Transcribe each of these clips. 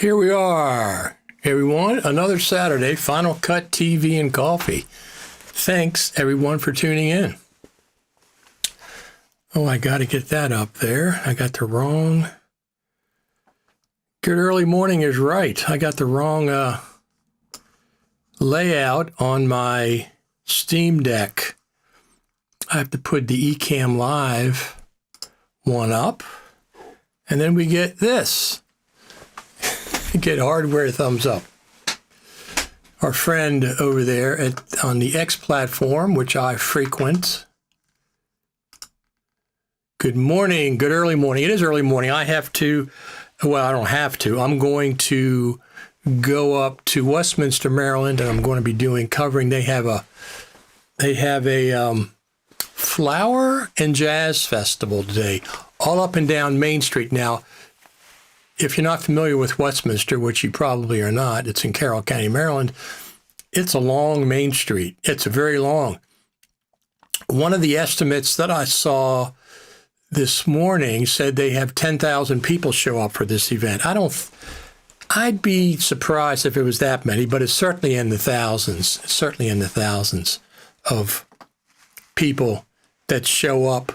Here we are, everyone. Another Saturday, Final Cut TV and Coffee. Thanks, everyone, for tuning in. Oh, I got to get that up there. I got the wrong... Good early morning is right. I got the wrong layout on my Steam Deck. I have to put the Ecamm Live one up, and then we get this. Get hardware thumbs up. Our friend over there on the X platform, which I frequent. Good morning, good early morning. It is early morning. I have to, well, I don't have to. I'm going to go up to Westminster, Maryland, and I'm going to be covering. They have a flower and jazz festival today, all up and down Main Street. Now, if you're not familiar with Westminster, which you probably are not, it's in Carroll County, Maryland. It's a long Main Street. It's very long. One of the estimates that I saw this morning said they have 10,000 people show up for this event. I'd be surprised if it was that many, but it's certainly in the thousands. It's certainly in the thousands of people that show up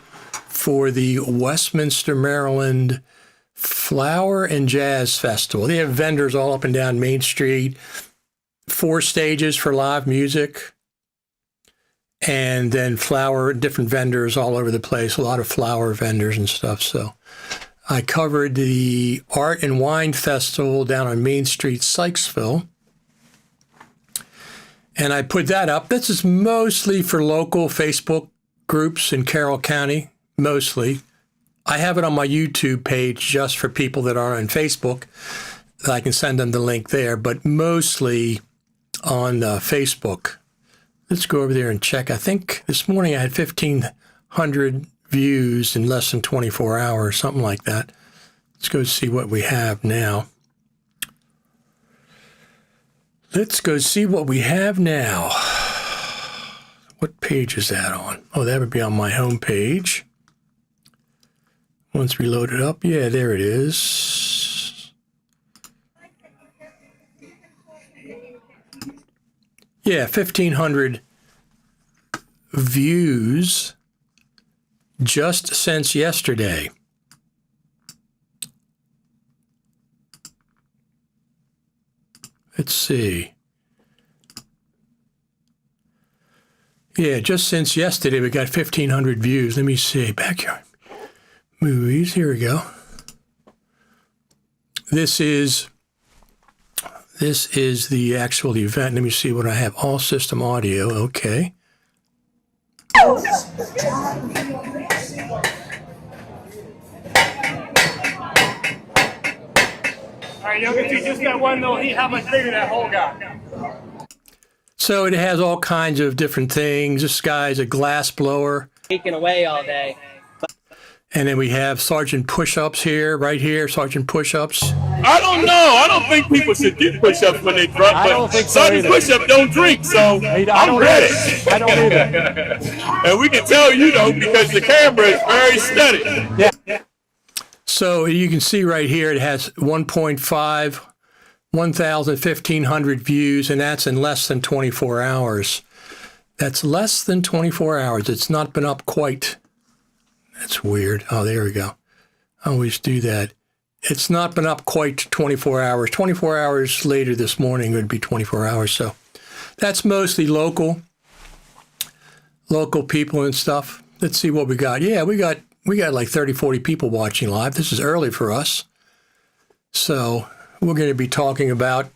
for the Westminster, Maryland Flower and Jazz Festival. They have vendors all up and down Main Street, 4 stages for live music, and then different vendors all over the place, a lot of flower vendors and stuff. So I covered the Art and Wine Festival down on Main Street, Sykesville, and I put that up. This is mostly for local Facebook groups in Carroll County, mostly. I have it on my YouTube page just for people that are on Facebook. I can send them the link there, but mostly on Facebook. Let's go over there and check. I think this morning I had 1,500 views in less than 24 hours, something like that. Let's go see what we have now. Let's go see what we have now. What page is that on? Oh, that would be on my home page. Once we load it up, yeah, there it is. Yeah, 1,500 views just since yesterday. Let's see. Yeah, just since yesterday, we got 1,500 views. Let me see. Backyard movies. Here we go. This is the actual event. Let me see what I have. All system audio. Okay. All right, young, if you just got one though, how much bigger that hole got? So it has all kinds of different things. This guy's a glass blower. Taking away all day. And then we have Sergeant Push-Ups here, right here, Sergeant Push-Ups. I don't know. I don't think people should get push-ups when they drunk, but Sergeant Push-Up don't drink, so I'm ready. I don't either. And we can tell you don't because the camera is very steady. Yeah. So you can see right here it has 1.5, 1,500 views, and that's in less than 24 hours. That's less than 24 hours. It's not been up quite. That's weird. Oh, there we go. I always do that. It's not been up quite 24 hours. 24 hours later this morning would be 24 hours. So that's mostly local people and stuff. Let's see what we got. Yeah, we got like 30, 40 people watching live. This is early for us. So we're going to be talking about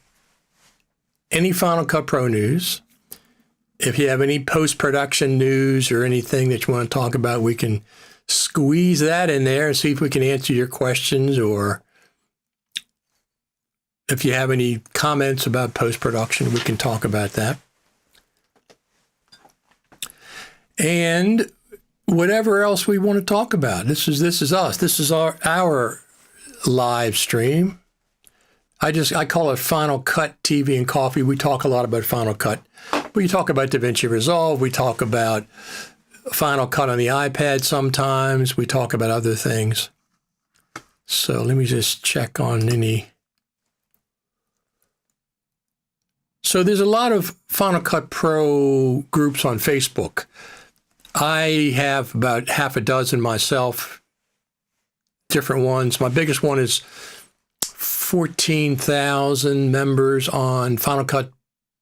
any Final Cut Pro news. If you have any post-production news or anything that you want to talk about, we can squeeze that in there and see if we can answer your questions, or if you have any comments about post-production, we can talk about that. And whatever else we want to talk about. This is us. This is our live stream. I call it Final Cut TV and Coffee. We talk a lot about Final Cut. We talk about DaVinci Resolve. We talk about Final Cut on the iPad sometimes. We talk about other things. So let me just check on any So there's a lot of Final Cut Pro groups on Facebook. I have about half a dozen myself, different ones. My biggest one is 14,000 members on Final Cut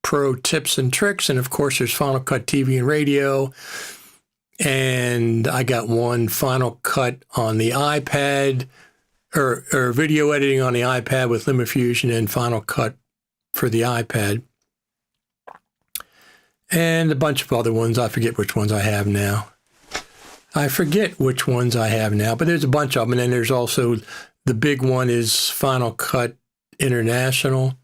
Pro tips and tricks. And of course, there's Final Cut TV and radio. And I got one Final Cut on the iPad, or video editing on the iPad with LumaFusion and Final Cut for the iPad. And a bunch of other ones. I forget which ones I have now. But there's a bunch of them. And then there's also the big one is Final Cut International.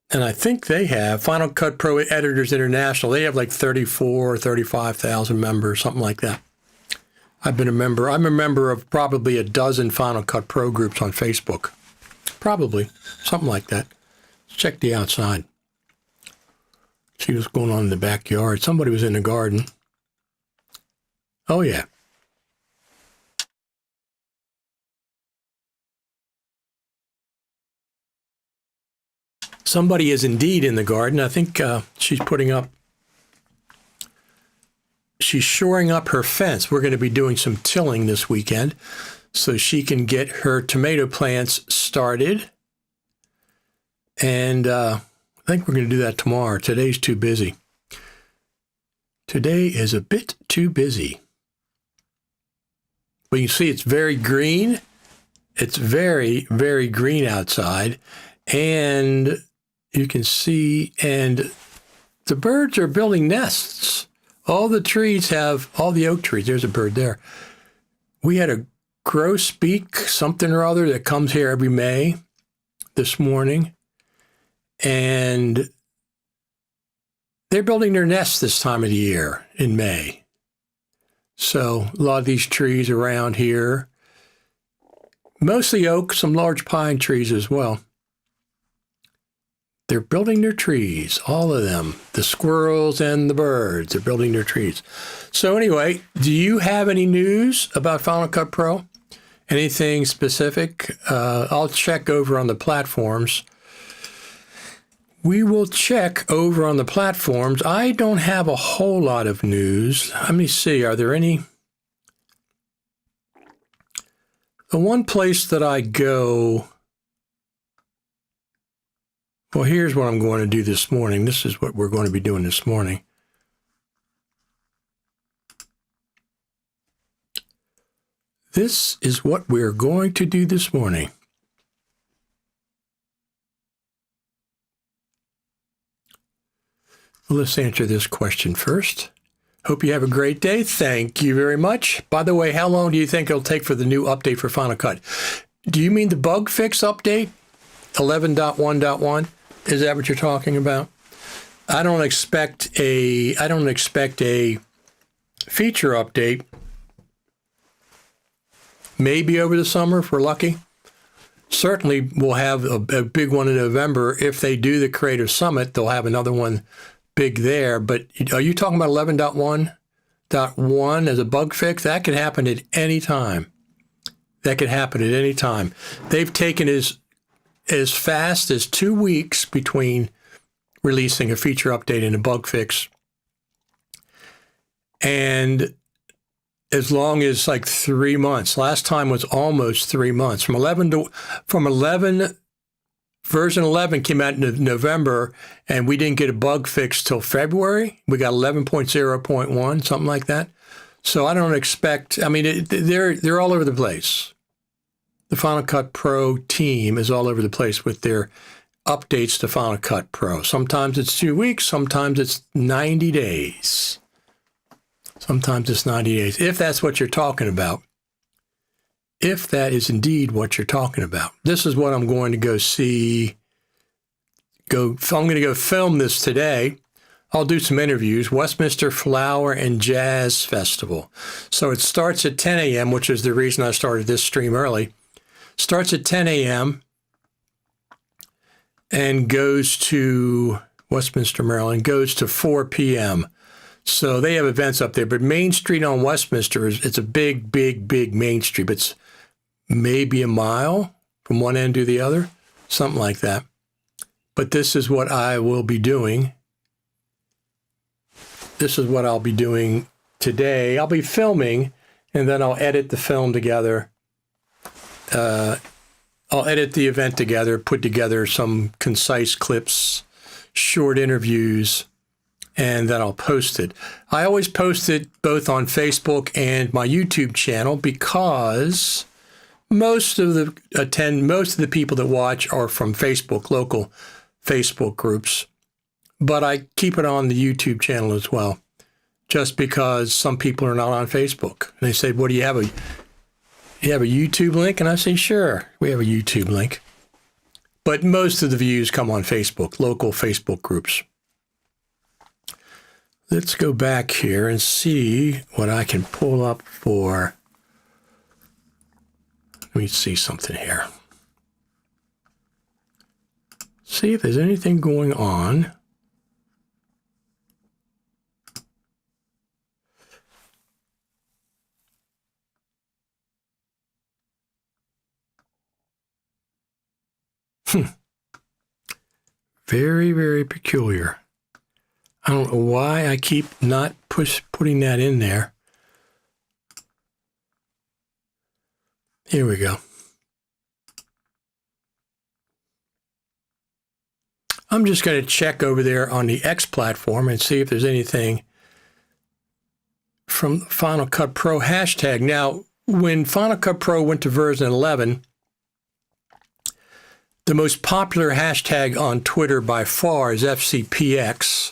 And I think they have Final Cut Pro Editors International. They have like 34 or 35,000 members, something like that. I've been a member. I'm a member of probably a dozen Final Cut Pro groups on Facebook. Probably, something like that. Let's check the outside. See what's going on in the backyard. Somebody was in the garden. Oh, yeah. Somebody is indeed in the garden. I think she's shoring up her fence. We're going to be doing some tilling this weekend so she can get her tomato plants started. And I think we're going to do that tomorrow. Today's too busy. Today is a bit too busy. But you see it's very green. It's very, very green outside. And you can see, and the birds are building nests. All the trees have, all the oak trees, there's a bird there. We had a grosbeak, something or other, that comes here every May this morning. And they're building their nests this time of the year in May. So a lot of these trees around here, mostly oak, some large pine trees as well. They're building their trees, all of them. The squirrels and the birds are building their trees. So anyway, do you have any news about Final Cut Pro? Anything specific? I'll check over on the platforms. We will check over on the platforms. I don't have a whole lot of news. Let me see. Are there any? The one place that I go... Well, here's what I'm going to do this morning. This is what we're going to be doing this morning. This is what we're going to do this morning. Well, let's answer this question first. Hope you have a great day. Thank you very much. By the way, how long do you think it'll take for the new update for Final Cut? Do you mean the bug fix update? 11.1.1? Is that what you're talking about? I don't expect a feature update. Maybe over the summer if we're lucky. Certainly we'll have a big one in November. If they do the Creative Summit, they'll have another one big there. But are you talking about 11.1.1 as a bug fix? That could happen at any time. They've taken as fast as 2 weeks between releasing a feature update and a bug fix. And as long as like 3 months. Last time was almost 3 months. Version 11 came out in November, and we didn't get a bug fix till February. We got 11.0.1, something like that. So I don't expect, they're all over the place. The Final Cut Pro team is all over the place with their updates to Final Cut Pro. Sometimes it's 2 weeks, sometimes it's 90 days. If that's what you're talking about. If that is indeed what you're talking about. This is what I'm going to go see. I'm going to go film this today. I'll do some interviews. Westminster Flower and Jazz Festival. So it starts at 10 a.m., which is the reason I started this stream early. Starts at 10 a.m. and goes to Westminster, Maryland, goes to 4 p.m. So they have events up there. But Main Street on Westminster, it's a big, big, big Main Street. It's maybe a mile from one end to the other, something like that. but this is what I will be doing. This is what I'll be doing today. I'll be filming, and then I'll edit the film together. I'll edit the event together, put together some concise clips, short interviews, and then I'll post it. I always post it both on Facebook and my YouTube channel because most of the people that watch are from Facebook, local Facebook groups, but I keep it on the YouTube channel as well, just because some people are not on Facebook. And they say, "What do you have you have a YouTube link?" And I say, "Sure, we have a YouTube link." But most of the views come on Facebook, local Facebook groups. Let's go back here and see what I can pull up for. Let me see something here. See if there's anything going on. Very, very peculiar. I don't know why I keep not putting that in there. Here we go. I'm just going to check over there on the X platform and see if there's anything from Final Cut Pro hashtag. Now, when Final Cut Pro went to version 11, the most popular hashtag on Twitter by far is FCPX.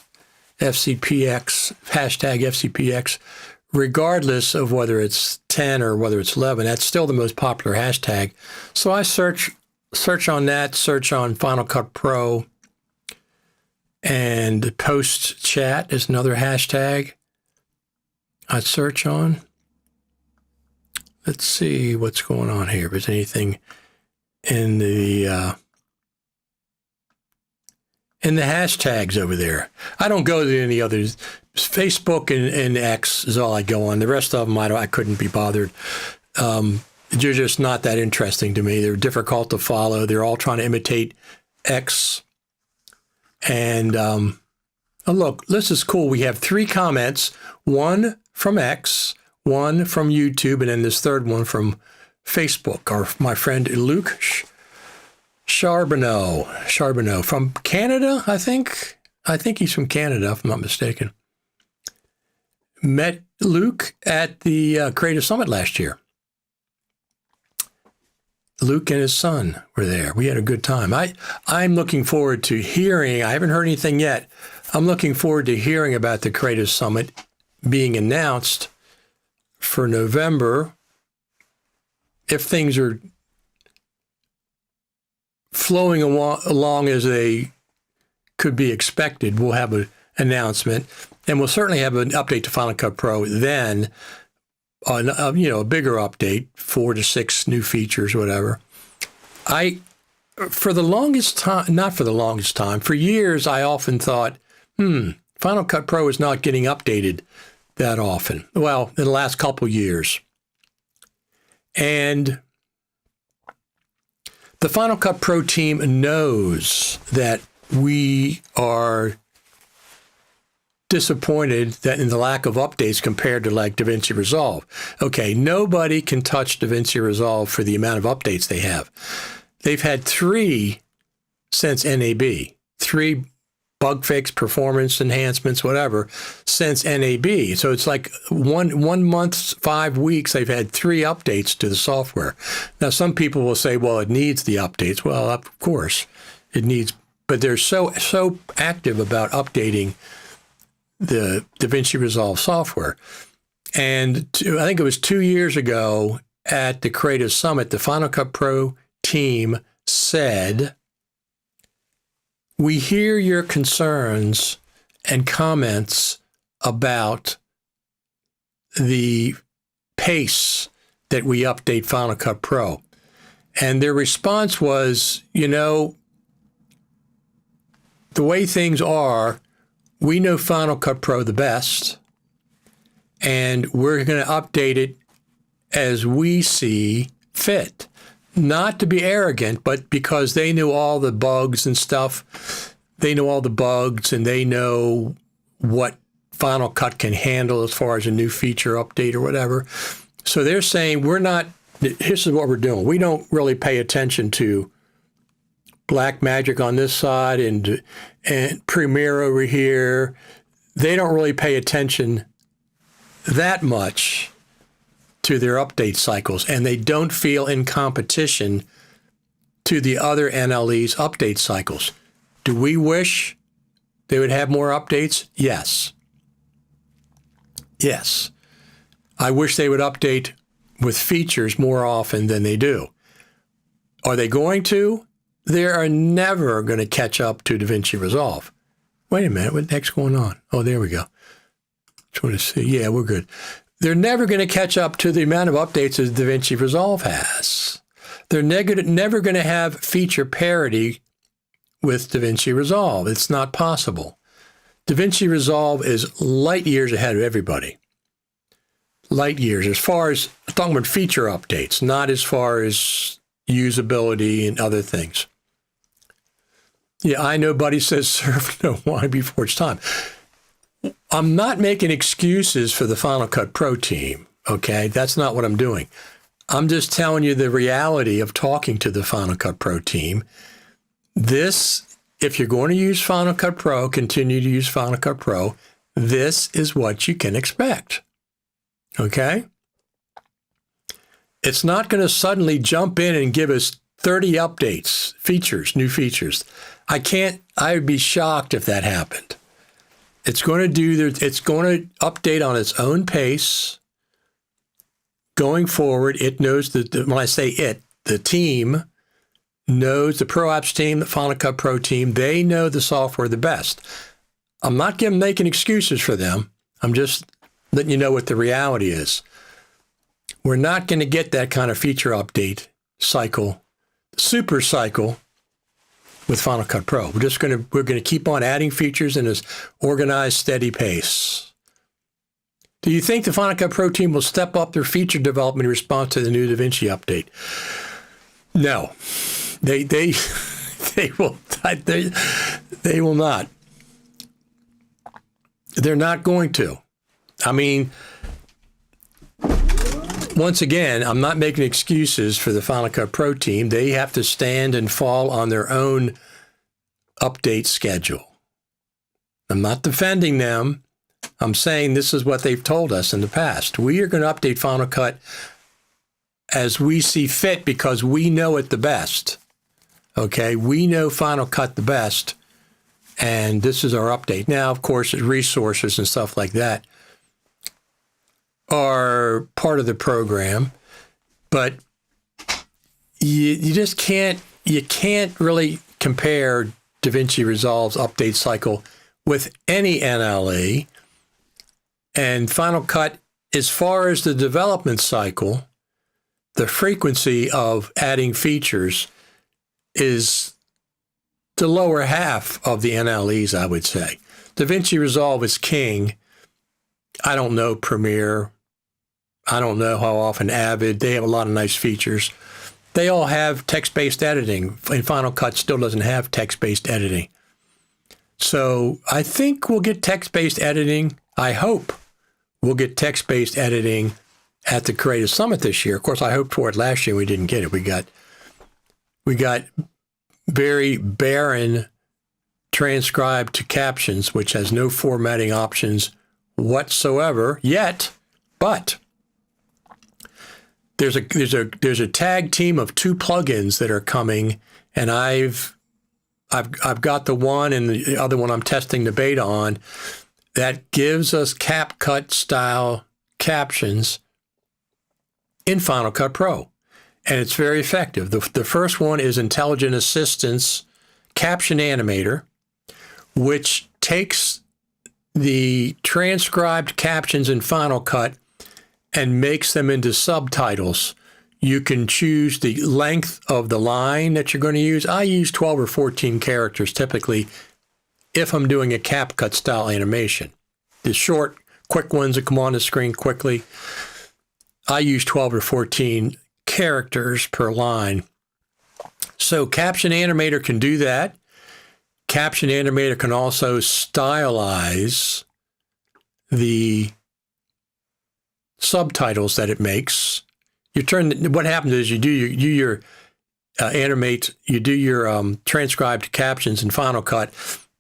FCPX, hashtag FCPX, regardless of whether it's 10 or whether it's 11, that's still the most popular hashtag. So I search on that, search on Final Cut Pro, and post chat is another hashtag I search on. Let's see what's going on here. If there's anything in the hashtags over there. I don't go to any others. Facebook and X is all I go on. The rest of them, I couldn't be bothered. They're just not that interesting to me. They're difficult to follow. They're all trying to imitate X. And oh, look, this is cool. We have 3 comments, one from X, one from YouTube, and then this third one from Facebook. My friend Luke Charbonneau from Canada, I think. I think he's from Canada, if I'm not mistaken. Met Luke at the Creative Summit last year. Luke and his son were there. We had a good time. I'm looking forward to hearing. I haven't heard anything yet. I'm looking forward to hearing about the Creative Summit being announced for November. If things are flowing along as they could be expected, we'll have an announcement, and we'll certainly have an update to Final Cut Pro then, a bigger update, 4 to 6 new features, whatever. For years, I often thought, Final Cut Pro is not getting updated that often. Well, in the last couple years. And the Final Cut Pro team knows that we are disappointed that in the lack of updates compared to like DaVinci Resolve. Okay, nobody can touch DaVinci Resolve for the amount of updates they have. They've had 3 since NAB, 3 bug fix, performance enhancements, whatever, since NAB. So it's like one month, 5 weeks, they've had 3 updates to the software. Now, some people will say, well, it needs the updates. Well, of course, it needs, but they're so active about updating the DaVinci Resolve software. And I think it was 2 years ago at the Creative Summit, the Final Cut Pro team said, we hear your concerns and comments about the pace that we update Final Cut Pro. And their response was, the way things are, we know Final Cut Pro the best, and we're going to update it as we see fit. not to be arrogant, but because they knew all the bugs and stuff. They know all the bugs and they know what Final Cut can handle as far as a new feature update or whatever. So they're saying this is what we're doing. We don't really pay attention to Black Magic on this side and Premiere over here. They don't really pay attention that much to their update cycles, and they don't feel in competition to the other NLE's update cycles. Do we wish they would have more updates? Yes. Yes. I wish they would update with features more often than they do. Are they going to? They are never going to catch up to DaVinci Resolve. Wait a minute, what the heck's going on? Oh, there we go. Just want to see. Yeah, we're good. They're never going to catch up to the amount of updates that DaVinci Resolve has. They're never going to have feature parity with DaVinci Resolve. It's not possible. DaVinci Resolve is light years ahead of everybody. Light years, as far as, I'm talking about feature updates, not as far as usability and other things. Yeah, I know Buddy says serve no wine before it's time. I'm not making excuses for the Final Cut Pro team, okay? That's not what I'm doing. I'm just telling you the reality of talking to the Final Cut Pro team. This, if you're going to use Final Cut Pro, continue to use Final Cut Pro, this is what you can expect, okay? It's not going to suddenly jump in and give us 30 updates, features, new features. I would be shocked if that happened. It's going to update on its own pace. Going forward, it knows that, when I say it, the team knows, the Pro Apps team, the Final Cut Pro team, they know the software the best. I'm not making excuses for them. I'm just letting you know what the reality is. We're not going to get that kind of feature update cycle, super cycle, with Final Cut Pro. We're going to keep on adding features in this organized, steady pace. Do you think the Final Cut Pro team will step up their feature development in response to the new DaVinci update? No, they will not. They're not going to. I mean, once again, I'm not making excuses for the Final Cut Pro team. They have to stand and fall on their own update schedule. I'm not defending them. I'm saying this is what they've told us in the past. We are going to update Final Cut as we see fit because we know it the best. Okay, we know Final Cut the best, and this is our update. Now, of course, resources and stuff like that are part of the program, but you just can't really compare DaVinci Resolve's update cycle with any NLE. And Final Cut, as far as the development cycle, the frequency of adding features is the lower half of the NLEs, I would say. DaVinci Resolve is king. I don't know Premiere. I don't know how often Avid. They have a lot of nice features. They all have text-based editing, and Final Cut still doesn't have text-based editing. So I think we'll get text-based editing. I hope we'll get text-based editing at the Creative Summit this year. Of course, I hoped for it last year. We didn't get it. We got very barren transcribed to captions, which has no formatting options whatsoever yet, but there's a tag team of 2 plugins that are coming, and I've got the one and the other one I'm testing the beta on that gives us CapCut style captions in Final Cut Pro, and it's very effective. The first one is Intelligent Assistance Caption Animator, which takes the transcribed captions in Final Cut and makes them into subtitles. You can choose the length of the line that you're going to use. I use 12 or 14 characters typically if I'm doing a CapCut style animation. The short, quick ones that come on the screen quickly, I use 12 or 14 characters per line. So Caption Animator can do that. Caption Animator can also stylize the subtitles that it makes. What happens is you do your transcribed captions in Final Cut,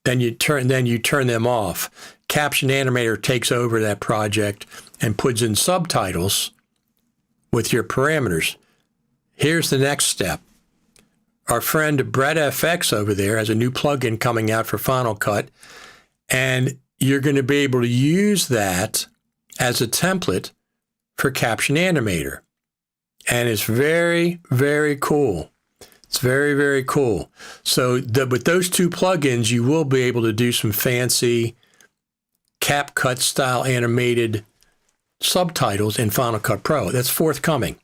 then you turn them off. Caption Animator takes over that project and puts in subtitles with your parameters. Here's the next step. Our friend Brett FX over there has a new plugin coming out for Final Cut, and you're going to be able to use that as a template for Caption Animator. And it's very, very cool. It's very, very cool. So with those two plugins, you will be able to do some fancy CapCut style animated subtitles in Final Cut Pro. That's forthcoming.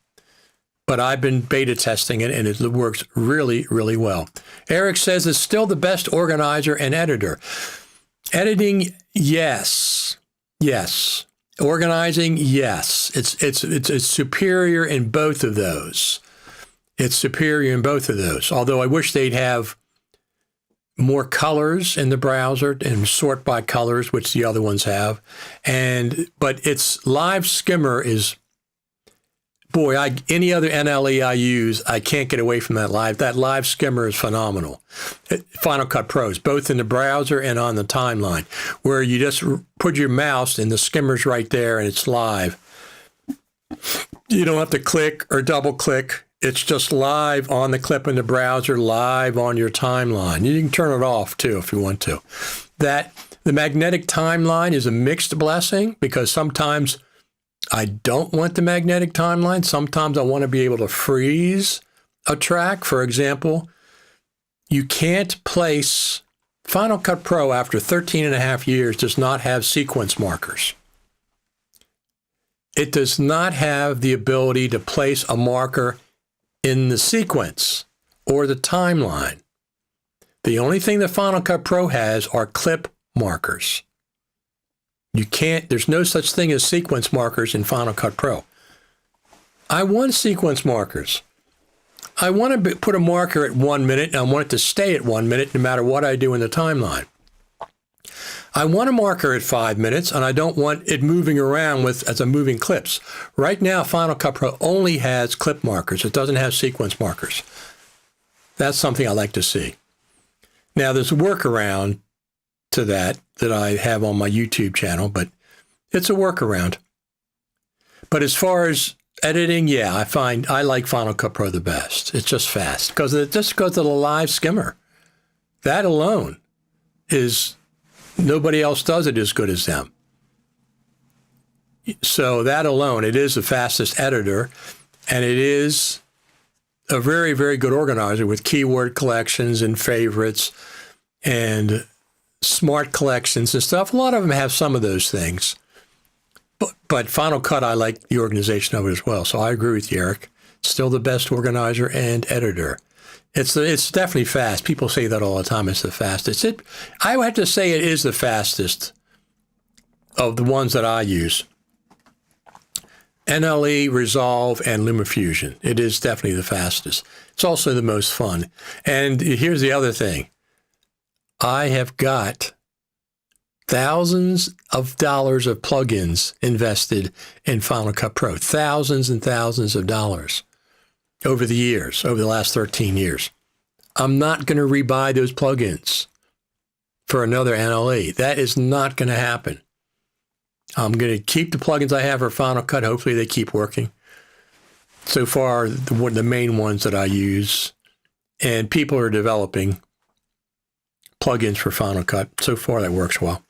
But I've been beta testing it, and it works really, really well. Eric says it's still the best organizer and editor. Editing, yes. Yes. Organizing, yes. It's superior in both of those. It's superior in both of those. Although I wish they'd have more colors in the browser and sort by colors, which the other ones have. But its live skimmer is, boy, any other NLE I use, I can't get away from that live. That live skimmer is phenomenal. Final Cut Pros, both in the browser and on the timeline, where you just put your mouse and the skimmer's right there and it's live. You don't have to click or double click. It's just live on the clip in the browser, live on your timeline. You can turn it off too if you want to. The magnetic timeline is a mixed blessing because sometimes I don't want the magnetic timeline. Sometimes I want to be able to freeze a track. For example, you can't place Final Cut Pro after 13 and a half years does not have sequence markers. It does not have the ability to place a marker in the sequence or the timeline. The only thing that Final Cut Pro has are clip markers. There's no such thing as sequence markers in Final Cut Pro. I want sequence markers. I want to put a marker at 1 minute, and I want it to stay at 1 minute no matter what I do in the timeline. I want a marker at 5 minutes, and I don't want it moving around as I'm moving clips. Right now, Final Cut Pro only has clip markers. It doesn't have sequence markers. That's something I like to see. Now, there's a workaround to that I have on my YouTube channel, but it's a workaround. But as far as editing, yeah, I like Final Cut Pro the best. It's just fast because of the live skimmer. That alone is, nobody else does it as good as them. So that alone, it is the fastest editor, and it is a very, very good organizer with keyword collections and favorites and smart collections and stuff. A lot of them have some of those things. But Final Cut, I like the organization of it as well. So I agree with you, Eric. Still the best organizer and editor. It's definitely fast. People say that all the time. It's the fastest. I would have to say it is the fastest of the ones that I use. NLE, Resolve, and LumaFusion. It is definitely the fastest. It's also the most fun. And here's the other thing. I have got thousands of dollars of plugins invested in Final Cut Pro. Thousands and thousands of dollars over the last 13 years. I'm not going to rebuy those plugins for another NLE. That is not going to happen. I'm going to keep the plugins I have for Final Cut. Hopefully they keep working. So far, the main ones that I use, and people are developing plugins for Final Cut. So far, that works well.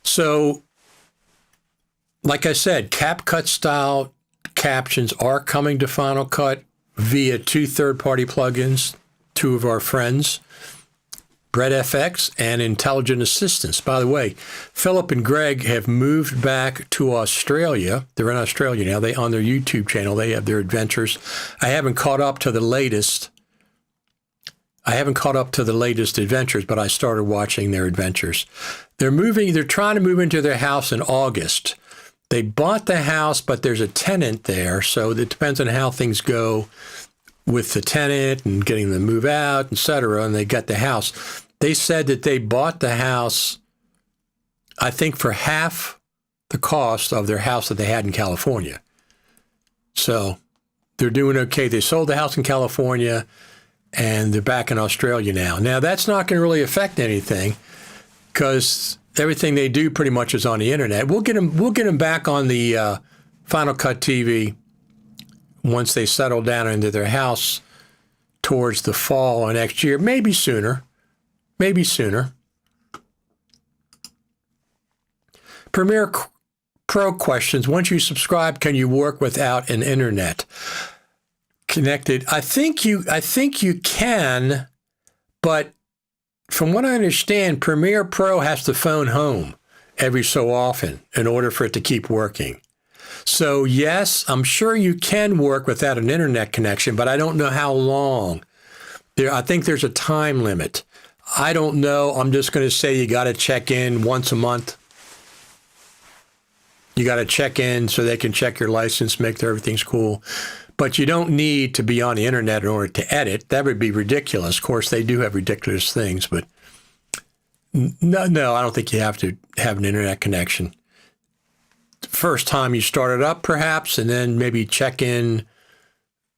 So, like I said, CapCut style captions are coming to Final Cut via 2 third-party plugins, 2 of our friends, Brett FX and Intelligent Assistance. By the way, Philip and Greg have moved back to Australia. They're in Australia now. On their YouTube channel, they have their adventures. I haven't caught up to the latest I haven't caught up to the latest adventures, but I started watching their adventures. They're trying to move into their house in August. They bought the house, but there's a tenant there, so it depends on how things go with the tenant and getting them to move out, etc. And they got the house. They said that they bought the house, I think, for half the cost of their house that they had in California. So they're doing okay. They sold the house in California, and they're back in Australia now. Now, that's not going to really affect anything because everything they do pretty much is on the internet. We'll get them back on the Final Cut TV once they settle down into their house towards the fall of next year, maybe sooner. Maybe sooner. Premiere Pro questions. Once you subscribe, can you work without an internet connected? I think you can, but from what I understand, Premiere Pro has to phone home every so often in order for it to keep working. So yes, I'm sure you can work without an internet connection, but I don't know how long. I think there's a time limit. I don't know. I'm just going to say you got to check in once a month. You got to check in so they can check your license, make sure everything's cool. But you don't need to be on the internet in order to edit. That would be ridiculous. Of course, they do have ridiculous things, but no, I don't think you have to have an internet connection. First time you start it up, perhaps, and then maybe check in.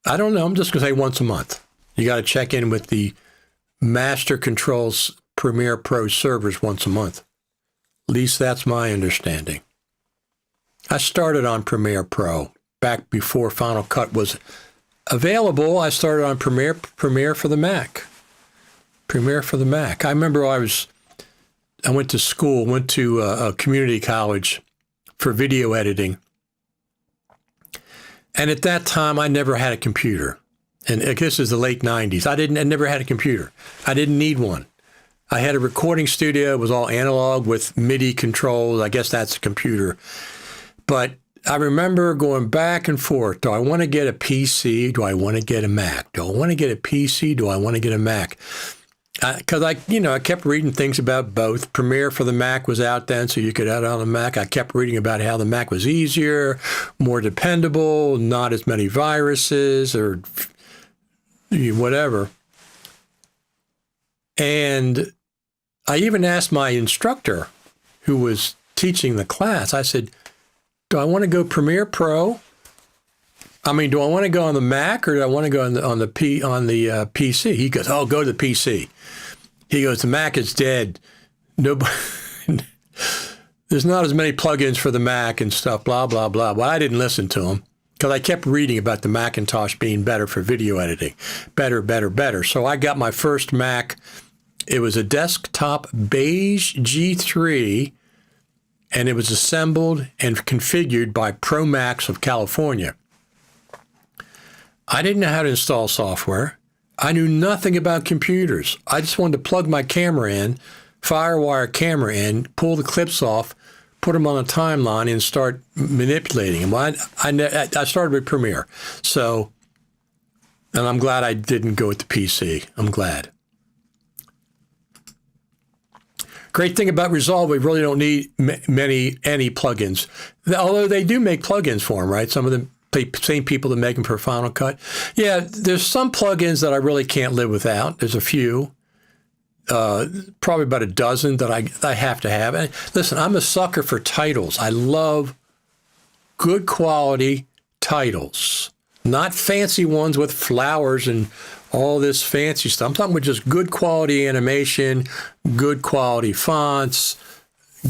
I don't know. I'm just going to say once a month. You got to check in with the Master Controls Premiere Pro servers once a month. At least that's my understanding. I started on Premiere Pro back before Final Cut was available. I started on Premiere for the Mac. Premiere for the Mac. I remember I went to a community college for video editing. And at that time, I never had a computer. And this is the late 90s. I never had a computer. I didn't need one. I had a recording studio. It was all analog with MIDI controls. I guess that's a computer. But I remember going back and forth. Do I want to get a PC? Do I want to get a Mac? Do I want to get a PC? Do I want to get a Mac? Because I kept reading things about both. Premiere for the Mac was out then, so you could edit on the Mac. I kept reading about how the Mac was easier, more dependable, not as many viruses or whatever. And I even asked my instructor who was teaching the class, I said, do I want to go Premiere Pro? I mean, do I want to go on the Mac or do I want to go on the PC? He goes, oh, go to the PC. He goes, the Mac is dead. Nobody, there's not as many plugins for the Mac and stuff, blah, blah, blah. Well, I didn't listen to him because I kept reading about the Macintosh being better for video editing. Better, better, better. So I got my first Mac. It was a desktop beige G3, and it was assembled and configured by ProMax of California. I didn't know how to install software. I knew nothing about computers. I just wanted to plug my camera in, FireWire camera in, pull the clips off, put them on a timeline, and start manipulating them. I started with Premiere. So, and I'm glad I didn't go with the PC. I'm glad. Great thing about Resolve, we really don't need any plugins. Although they do make plugins for them, right? Some of them, the same people that make them for Final Cut. Yeah, there's some plugins that I really can't live without. There's a few, probably about a dozen that I have to have. And listen, I'm a sucker for titles. I love good quality titles, not fancy ones with flowers and all this fancy stuff. I'm talking about just good quality animation, good quality fonts,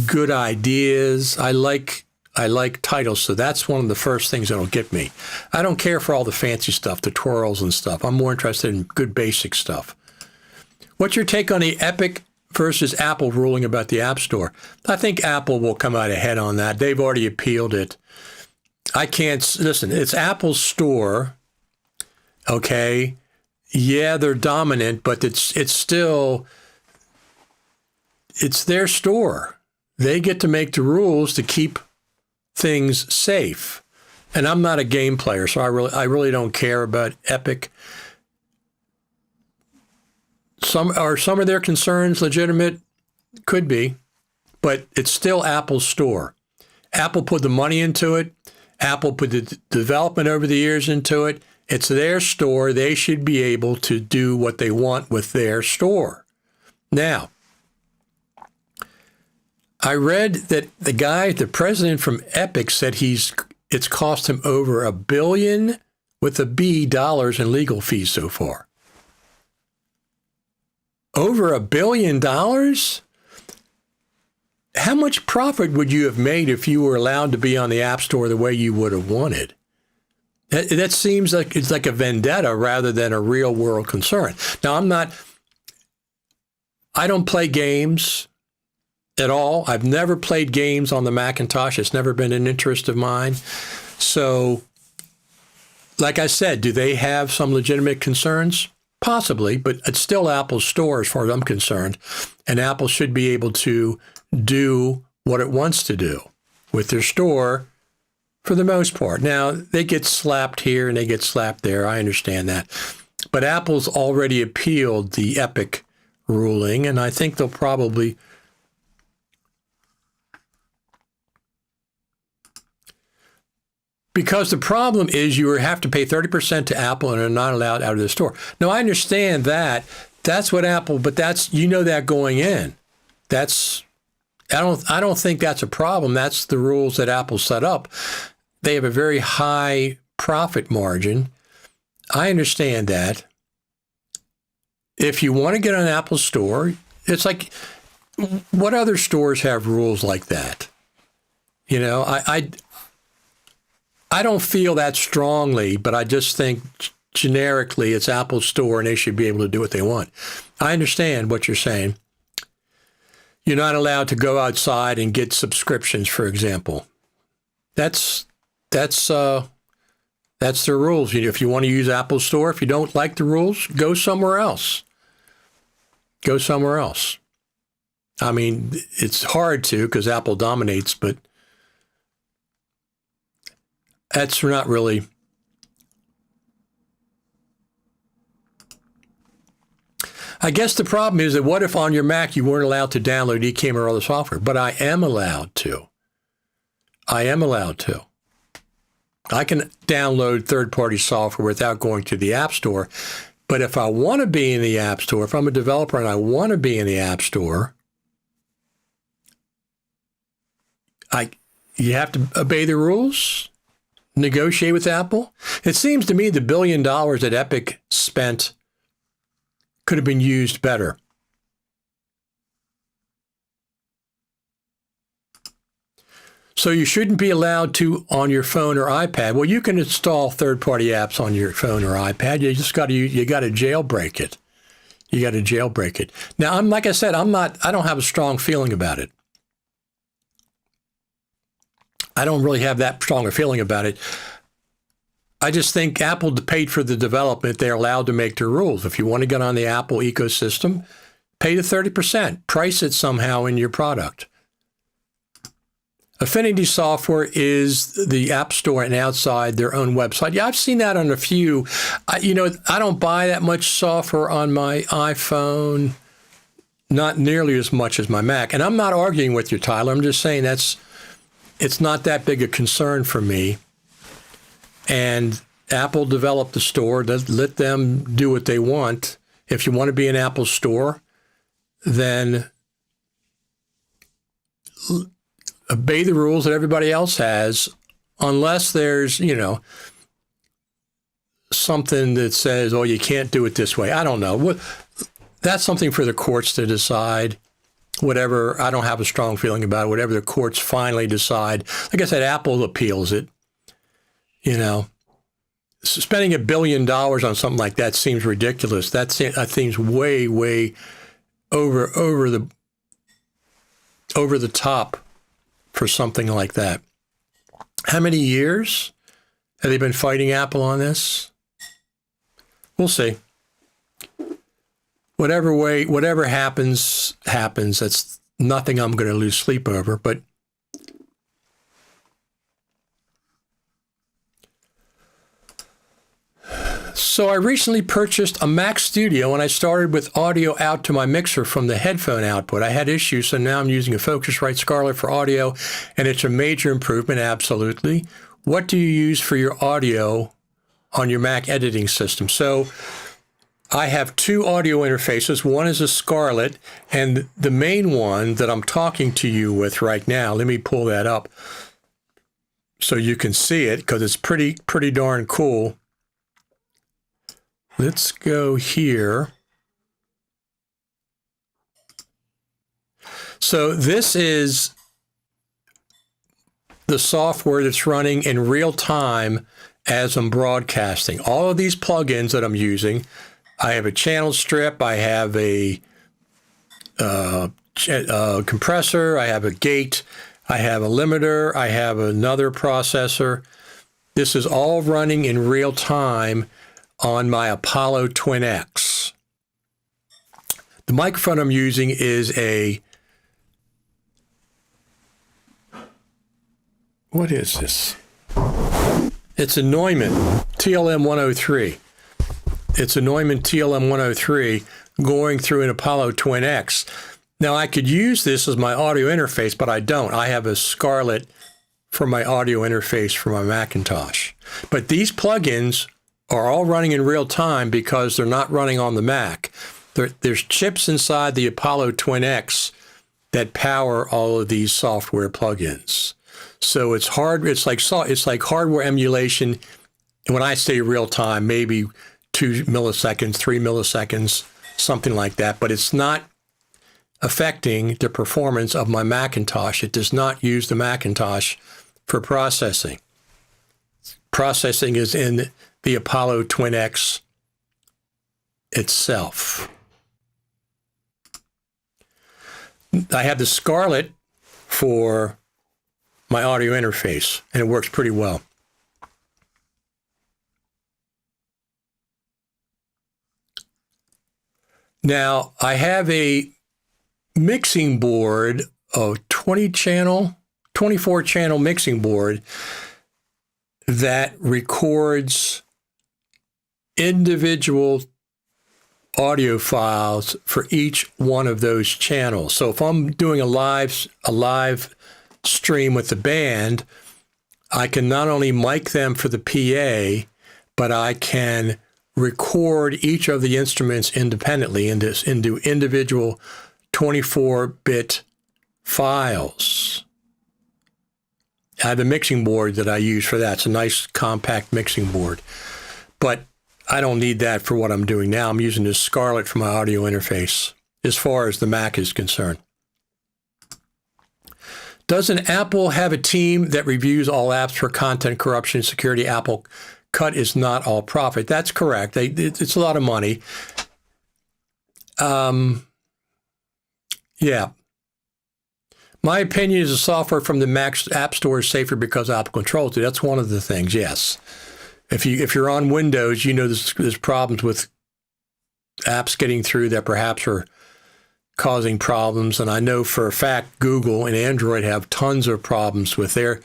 good ideas. I like titles, so that's one of the first things that'll get me. I don't care for all the fancy stuff, the twirls and stuff. I'm more interested in good basic stuff. What's your take on the Epic versus Apple ruling about the App Store? I think Apple will come out ahead on that. They've already appealed it. I can't, listen, it's Apple's store, okay? Yeah, they're dominant, but it's still, it's their store. They get to make the rules to keep things safe. And I'm not a game player, so I really don't care about Epic. Some of their concerns legitimate? Could be, but it's still Apple's store. Apple put the money into it. Apple put the development over the years into it. It's their store. They should be able to do what they want with their store. Now, I read that the president from Epic said it's cost him over $1 billion with a B dollars in legal fees so far. Over $1 billion? How much profit would you have made if you were allowed to be on the App Store the way you would have wanted? That seems like it's like a vendetta rather than a real world concern. Now, I don't play games at all. I've never played games on the Macintosh. It's never been an interest of mine. So, like I said, do they have some legitimate concerns? Possibly, but it's still Apple's store as far as I'm concerned. And Apple should be able to do what it wants to do with their store for the most part. Now, they get slapped here and they get slapped there. I understand that. But Apple's already appealed the Epic ruling, and I think they'll probably because the problem is you have to pay 30% to Apple and are not allowed out of the store. Now, I understand that. That's what Apple, but that going in. I don't think that's a problem. That's the rules that Apple set up. They have a very high profit margin. I understand that. If you want to get on Apple Store, it's like, what other stores have rules like that? You know, I don't feel that strongly, but I just think generically it's Apple's store and they should be able to do what they want. I understand what you're saying. You're not allowed to go outside and get subscriptions, for example. That's their rules. If you want to use Apple's store, if you don't like the rules, go somewhere else. Go somewhere else. I mean, it's hard to because Apple dominates, but that's not really. I guess the problem is that what if on your Mac you weren't allowed to download eCam or other software? But I am allowed to. I can download third-party software without going to the App Store. But if I want to be in the App Store, if I'm a developer and I want to be in the App Store, you have to obey the rules, negotiate with Apple. It seems to me the $1 billion that Epic spent could have been used better. So you shouldn't be allowed to on your phone or iPad. Well, you can install third-party apps on your phone or iPad. You just got to jailbreak it. You got to jailbreak it. Now, like I said, I don't have a strong feeling about it. I don't really have that strong a feeling about it. I just think Apple paid for the development. They're allowed to make their rules. If you want to get on the Apple ecosystem, pay the 30%. Price it somehow in your product. Affinity Software is the App Store and outside their own website. Yeah, I've seen that on a few. I don't buy that much software on my iPhone, not nearly as much as my Mac. And I'm not arguing with you, Tyler. I'm just saying it's not that big a concern for me. And Apple developed the store. Let them do what they want. If you want to be an Apple store, then obey the rules that everybody else has, unless there's, something that says, oh, you can't do it this way. I don't know. That's something for the courts to decide. Whatever, I don't have a strong feeling about it. Whatever the courts finally decide. Like I said, Apple appeals it. Spending $1 billion on something like that seems ridiculous. That seems way, way over the top for something like that. How many years have they been fighting Apple on this? We'll see. Whatever happens. That's nothing I'm going to lose sleep over, but So I recently purchased a Mac Studio, and I started with audio out to my mixer from the headphone output. I had issues, so now I'm using a Focusrite Scarlett for audio, and it's a major improvement, absolutely. What do you use for your audio on your Mac editing system? So I have two audio interfaces. One is a Scarlett, and the main one that I'm talking to you with right now, let me pull that up so you can see it, because it's pretty darn cool. Let's go here. So this is the software that's running in real time as I'm broadcasting. All of these plugins that I'm using, I have a channel strip, I have a compressor, I have a gate, I have a limiter, I have another processor. This is all running in real time on my Apollo Twin X. The microphone I'm using is what is this? It's a Neumann TLM 103. It's a Neumann TLM 103 going through an Apollo Twin X. Now I could use this as my audio interface, but I don't. I have a Scarlett for my audio interface for my Macintosh. But these plugins are all running in real time because they're not running on the Mac. There's chips inside the Apollo Twin X that power all of these software plugins. So it's hard. It's like hardware emulation. And when I say real time, maybe 2 milliseconds, 3 milliseconds, something like that. But it's not affecting the performance of my Macintosh. It does not use the Macintosh for processing. Processing is in the Apollo Twin X itself. I have the Scarlett for my audio interface, and it works pretty well. Now, I have a mixing board, a 24-channel mixing board that records individual audio files for each one of those channels. So if I'm doing a live stream with the band, I can not only mic them for the PA, but I can record each of the instruments independently into individual 24-bit files. I have a mixing board that I use for that. It's a nice compact mixing board. But I don't need that for what I'm doing now. I'm using this Scarlett for my audio interface as far as the Mac is concerned. Doesn't Apple have a team that reviews all apps for content corruption and security? Apple cut is not all profit. That's correct. It's a lot of money. Yeah. My opinion is the software from the Mac App Store is safer because Apple controls it. That's one of the things, yes. If you're on Windows, you know there's problems with apps getting through that perhaps are causing problems. And I know for a fact Google and Android have tons of problems with their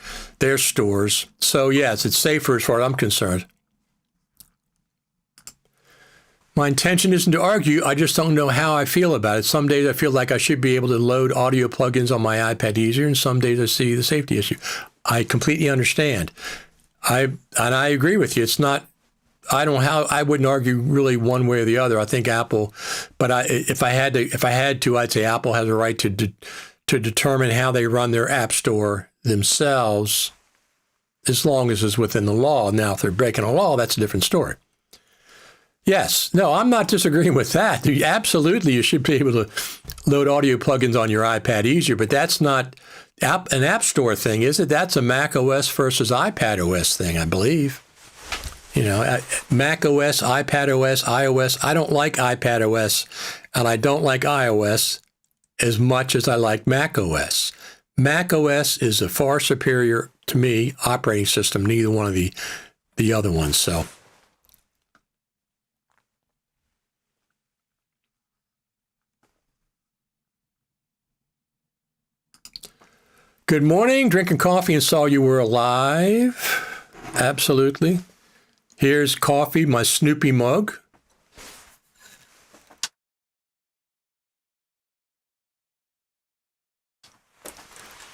stores. So yes, it's safer as far as I'm concerned. My intention isn't to argue. I just don't know how I feel about it. Some days I feel like I should be able to load audio plugins on my iPad easier, and some days I see the safety issue. I completely understand. I agree with you. It's not. I wouldn't argue really one way or the other. I think Apple, but if I had to, I'd say Apple has a right to determine how they run their app store themselves, as long as it's within the law. Now, if they're breaking a law, that's a different story. Yes. No, I'm not disagreeing with that. Absolutely, you should be able to load audio plugins on your iPad easier, but that's not an App Store thing, is it? That's a Mac OS versus iPad OS thing, I believe. You know, Mac OS, iPad OS, iOS. I don't like iPad OS, and I don't like iOS as much as I like Mac OS. Mac OS is a far superior, to me, operating system, neither one of the other ones, so. Good morning. Drinking coffee and saw you were alive. Absolutely. Here's coffee, my Snoopy mug.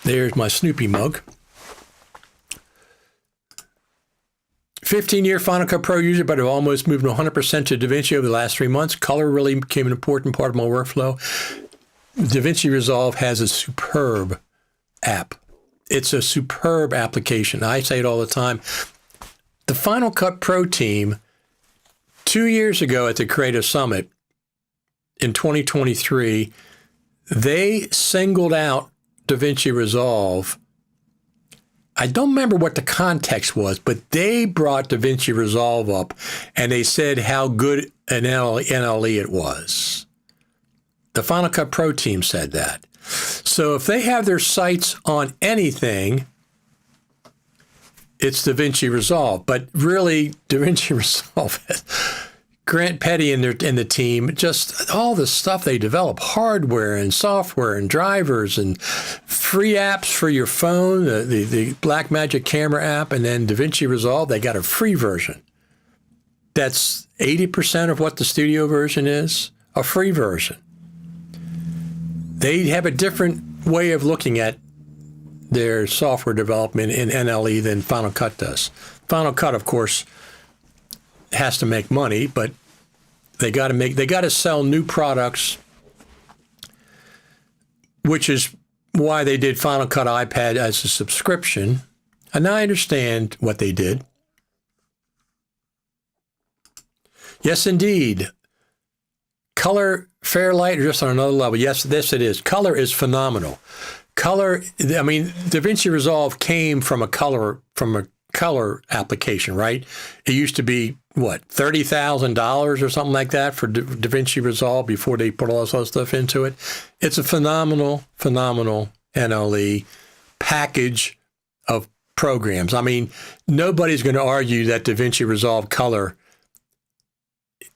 There's my Snoopy mug. 15-year Final Cut Pro user, but I've almost moved 100% to DaVinci over the last 3 months. Color really became an important part of my workflow. DaVinci Resolve has a superb app. It's a superb application. I say it all the time. The Final Cut Pro team, 2 years ago at the Creative Summit in 2023, they singled out DaVinci Resolve. I don't remember what the context was, but they brought DaVinci Resolve up and they said how good an NLE it was. The Final Cut Pro team said that. So if they have their sights on anything, it's DaVinci Resolve. But really, DaVinci Resolve, Grant Petty and the team, just all the stuff they develop, hardware and software and drivers and free apps for your phone, the Blackmagic camera app, and then DaVinci Resolve, they got a free version. That's 80% of what the studio version is, a free version. They have a different way of looking at their software development in NLE than Final Cut does. Final Cut, of course, has to make money, but they got to sell new products, which is why they did Final Cut iPad as a subscription. And I understand what they did. Yes, indeed. Color, Fairlight, just on another level. Yes, this it is. Color is phenomenal. Color, I mean, DaVinci Resolve came from a color application, right? It used to be, what, $30,000 or something like that for DaVinci Resolve before they put all this other stuff into it. It's a phenomenal NLE package of programs. I mean, nobody's going to argue that DaVinci Resolve Color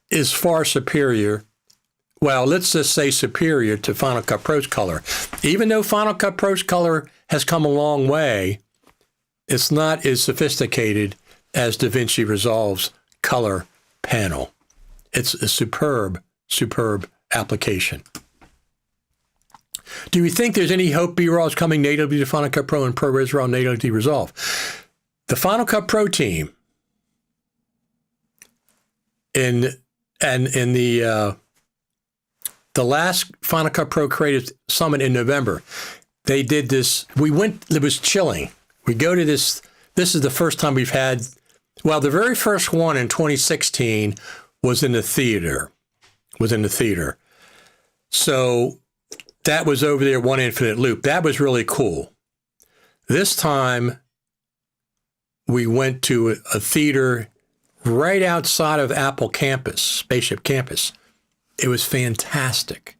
is far superior. Well, let's just say superior to Final Cut Pro's Color. Even though Final Cut Pro's Color has come a long way, it's not as sophisticated as DaVinci Resolve's Color panel. It's a superb application. Do you think there's any hope B-Raw is coming natively to Final Cut Pro and ProRes RAW natively to Resolve? The Final Cut Pro team in the last Final Cut Pro Creative Summit in November, they did this. It was chilling. We go to this. This is the first time we've had, well, the very first one in 2016 was in the theater. So that was over there, One Infinite Loop. That was really cool. This time we went to a theater right outside of Apple campus, Spaceship Campus. It was fantastic.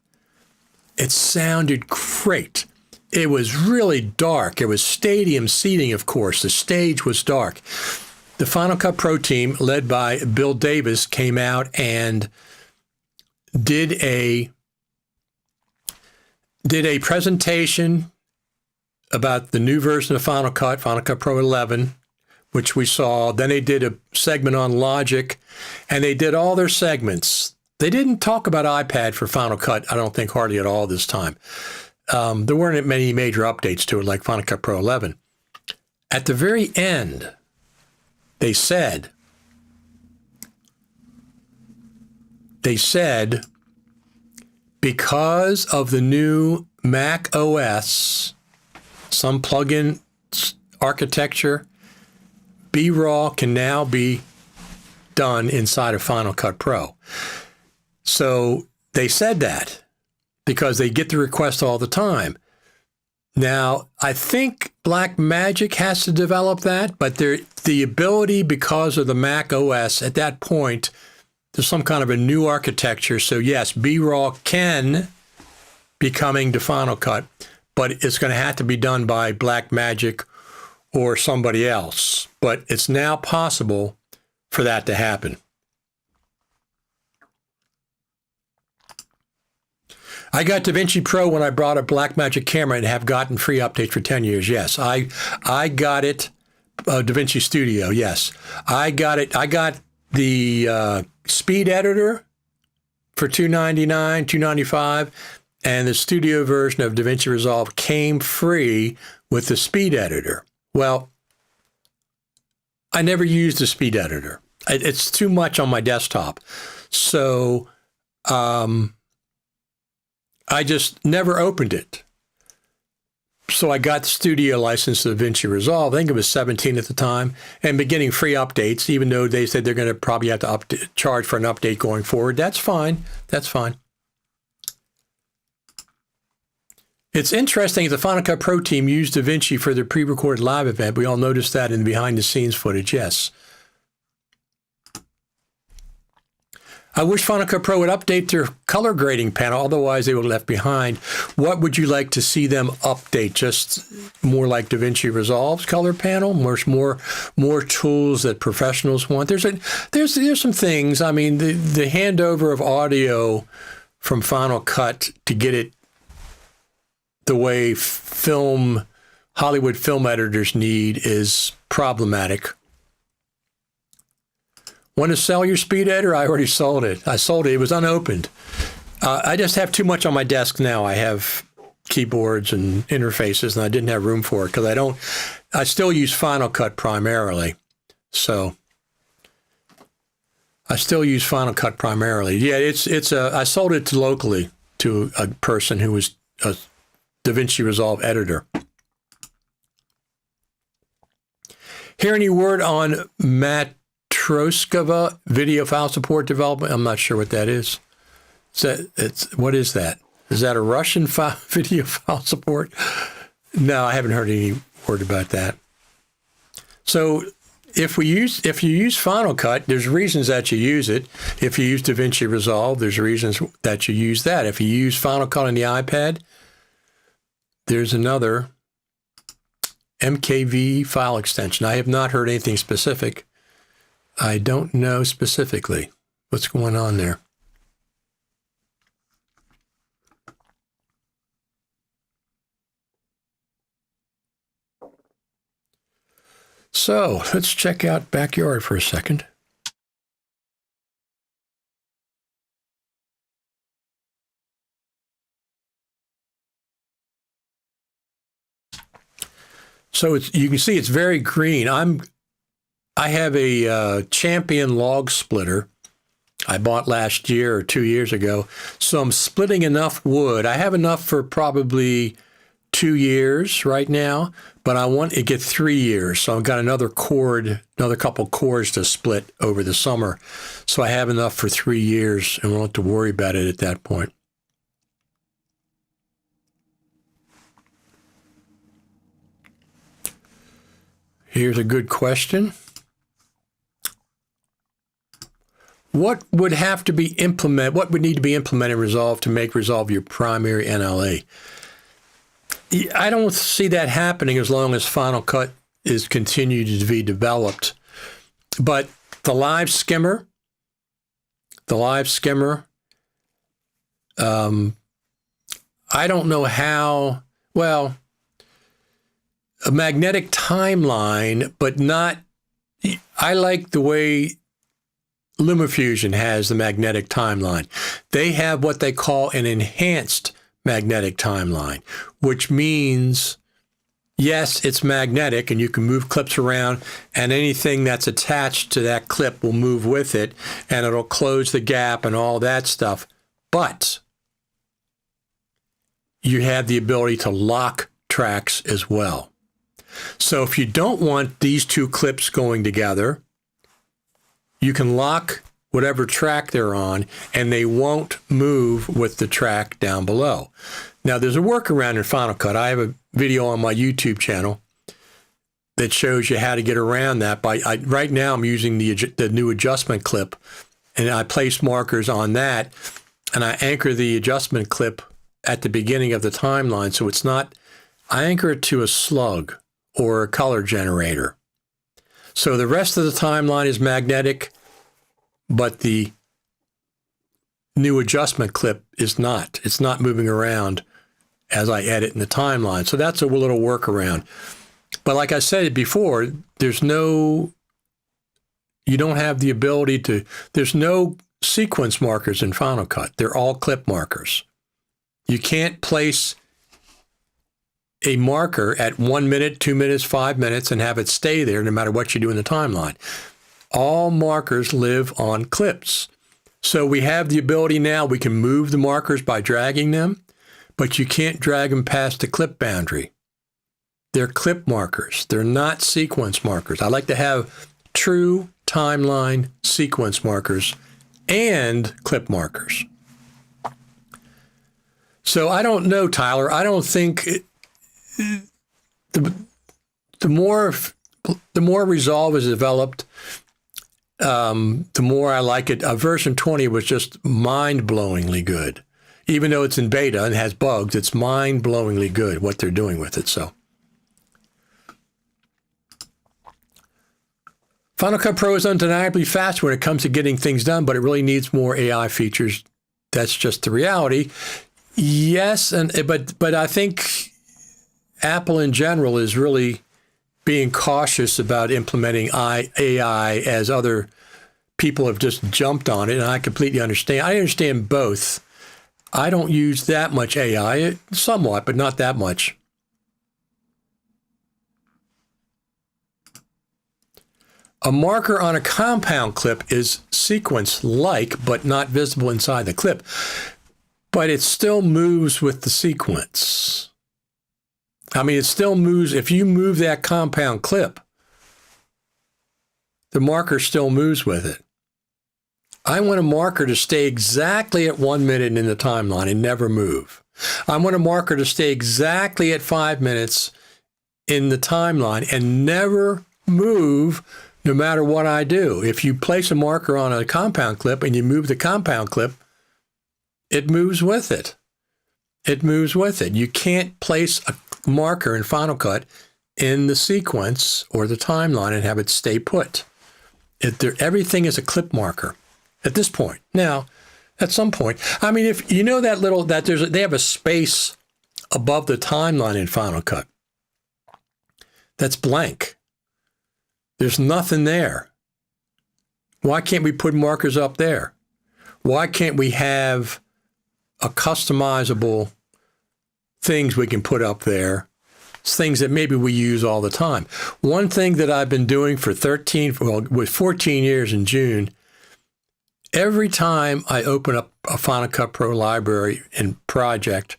It sounded great. It was really dark. It was stadium seating, of course. The stage was dark. The Final Cut Pro team, led by Bill Davis, came out and did a presentation about the new version of Final Cut Pro 11, which we saw. Then they did a segment on Logic, and they did all their segments. They didn't talk about iPad for Final Cut, I don't think, hardly at all this time. There weren't many major updates to it like Final Cut Pro 11. At the very end, they said, because of the new Mac OS, some plugin architecture, B-Raw can now be done inside of Final Cut Pro. So they said that because they get the request all the time. Now, I think Blackmagic has to develop that, but the ability, because of the Mac OS at that point, there's some kind of a new architecture. So yes, B-Raw can be coming to Final Cut, but it's going to have to be done by Blackmagic or somebody else. But it's now possible for that to happen. I got DaVinci Pro when I brought a Blackmagic camera and have gotten free updates for 10 years. Yes, I got it DaVinci Studio, yes. I got it. I got the speed editor for $299, $295, and the studio version of DaVinci Resolve came free with the speed editor. Well, I never used the speed editor. It's too much on my desktop. So I just never opened it. So I got the studio license to DaVinci Resolve. I think it was $17 at the time, and been getting free updates, even though they said they're going to probably have to charge for an update going forward. That's fine. That's fine. It's interesting, the Final Cut Pro team used DaVinci for their pre-recorded live event. We all noticed that in the behind-the-scenes footage, yes. I wish Final Cut Pro would update their color grading panel, otherwise they were left behind. What would you like to see them update? Just more like DaVinci Resolve's color panel, more tools that professionals want. There's some things. I mean, the handover of audio from Final Cut to get it the way Hollywood film editors need is problematic. Want to sell your speed editor? I already sold it. I sold it. It was unopened. I just have too much on my desk now. I have keyboards and interfaces, and I didn't have room for it because I still use Final Cut primarily. So I still use Final Cut primarily. Yeah, I sold it locally to a person who was a DaVinci Resolve editor. Hear any word on Matroskova video file support development? I'm not sure what that is. What is that? Is that a Russian video file support? No, I haven't heard any word about that. So if you use Final Cut, there's reasons that you use it. If you use DaVinci Resolve, there's reasons that you use that. If you use Final Cut on the iPad, there's another MKV file extension. I have not heard anything specific. I don't know specifically what's going on there. So let's check out Backyard for a second. So you can see it's very green. I have a Champion log splitter I bought last year or 2 years ago. So I'm splitting enough wood. I have enough for probably 2 years right now, but I want to get 3 years. So I've got another couple cords to split over the summer. So I have enough for 3 years and won't have to worry about it at that point. Here's a good question. What would need to be implemented in Resolve to make Resolve your primary NLA? I don't see that happening as long as Final Cut is continued to be developed. But the live skimmer, I don't know how, well, a magnetic timeline, but not, I like the way LumaFusion has the magnetic timeline. They have what they call an enhanced magnetic timeline, which means, yes, it's magnetic and you can move clips around and anything that's attached to that clip will move with it and it'll close the gap and all that stuff. But you have the ability to lock tracks as well. So if you don't want these two clips going together, you can lock whatever track they're on and they won't move with the track down below. Now there's a workaround in Final Cut. I have a video on my YouTube channel that shows you how to get around that. Right now I'm using the new adjustment clip and I place markers on that and I anchor the adjustment clip at the beginning of the timeline. So it's not, I anchor it to a slug or a color generator. So the rest of the timeline is magnetic, but the new adjustment clip is not. It's not moving around as I edit in the timeline. So that's a little workaround. But like I said before, you don't have the ability to, there's no sequence markers in Final Cut. They're all clip markers. You can't place a marker at 1 minute, 2 minutes, 5 minutes and have it stay there no matter what you do in the timeline. All markers live on clips. So we have the ability now, we can move the markers by dragging them, but you can't drag them past the clip boundary. They're clip markers. They're not sequence markers. I like to have true timeline sequence markers and clip markers. So I don't know, Tyler. I don't think the more Resolve is developed, the more I like it. Version 20 was just mind-blowingly good. Even though it's in beta and has bugs, it's mind-blowingly good what they're doing with it. So Final Cut Pro is undeniably fast when it comes to getting things done, but it really needs more AI features. That's just the reality. Yes, but I think Apple in general is really being cautious about implementing AI as other people have just jumped on it, and I completely understand. I understand both. I don't use that much AI, somewhat, but not that much. A marker on a compound clip is sequence-like, but not visible inside the clip. But it still moves with the sequence. I mean, it still moves. If you move that compound clip, the marker still moves with it. I want a marker to stay exactly at 1 minute in the timeline and never move. I want a marker to stay exactly at 5 minutes in the timeline and never move no matter what I do. If you place a marker on a compound clip and you move the compound clip, it moves with it. It moves with it. You can't place a marker in Final Cut in the sequence or the timeline and have it stay put. Everything is a clip marker at this point. Now, at some point, I mean, if you know they have a space above the timeline in Final Cut that's blank. There's nothing there. Why can't we put markers up there? Why can't we have a customizable things we can put up there? It's things that maybe we use all the time. One thing that I've been doing for 14 years in June, every time I open up a Final Cut Pro library and project,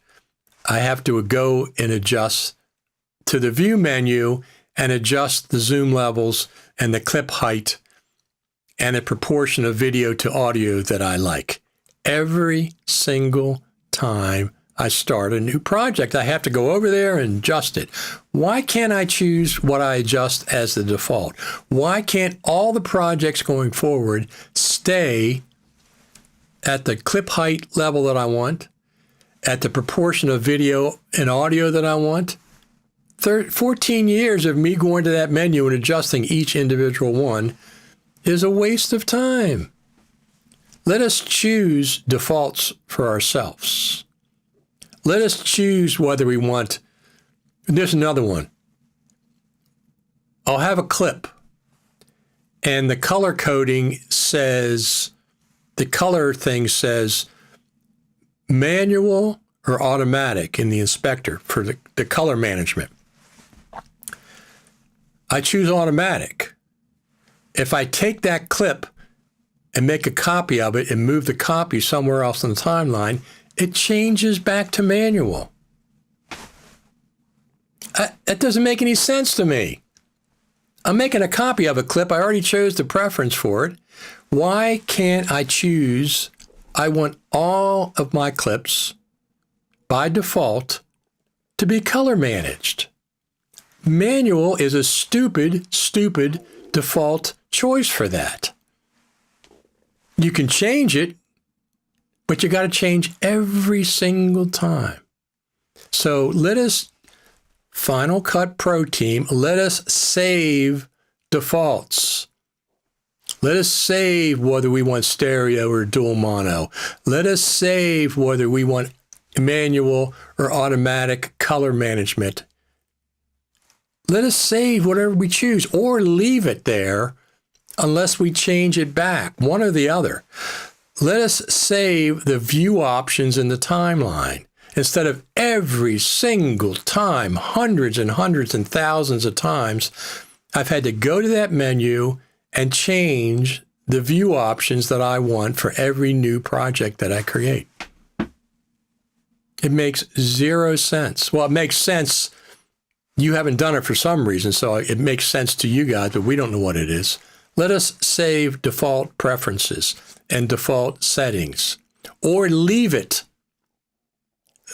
I have to go and adjust to the view menu and adjust the zoom levels and the clip height and the proportion of video to audio that I like. Every single time I start a new project, I have to go over there and adjust it. Why can't I choose what I adjust as the default? Why can't all the projects going forward stay at the clip height level that I want, at the proportion of video and audio that I want? 14 years of me going to that menu and adjusting each individual one is a waste of time. Let us choose defaults for ourselves. Let us choose whether we want, there's another one. I'll have a clip and the color coding says, the color thing says manual or automatic in the inspector for the color management. I choose automatic. If I take that clip and make a copy of it and move the copy somewhere else in the timeline, it changes back to manual. That doesn't make any sense to me. I'm making a copy of a clip. I already chose the preference for it. Why can't I choose, I want all of my clips by default to be color managed? Manual is a stupid default choice for that. You can change it, but you got to change every single time. So let us, Final Cut Pro team, let us save defaults. Let us save whether we want stereo or dual mono. Let us save whether we want manual or automatic color management. let us save whatever we choose or leave it there unless we change it back, one or the other. Let us save the view options in the timeline instead of every single time, hundreds and hundreds and thousands of times, I've had to go to that menu and change the view options that I want for every new project that I create. It makes zero sense. Well, it makes sense. You haven't done it for some reason, so it makes sense to you guys, but we don't know what it is. Let us save default preferences and default settings, or leave it.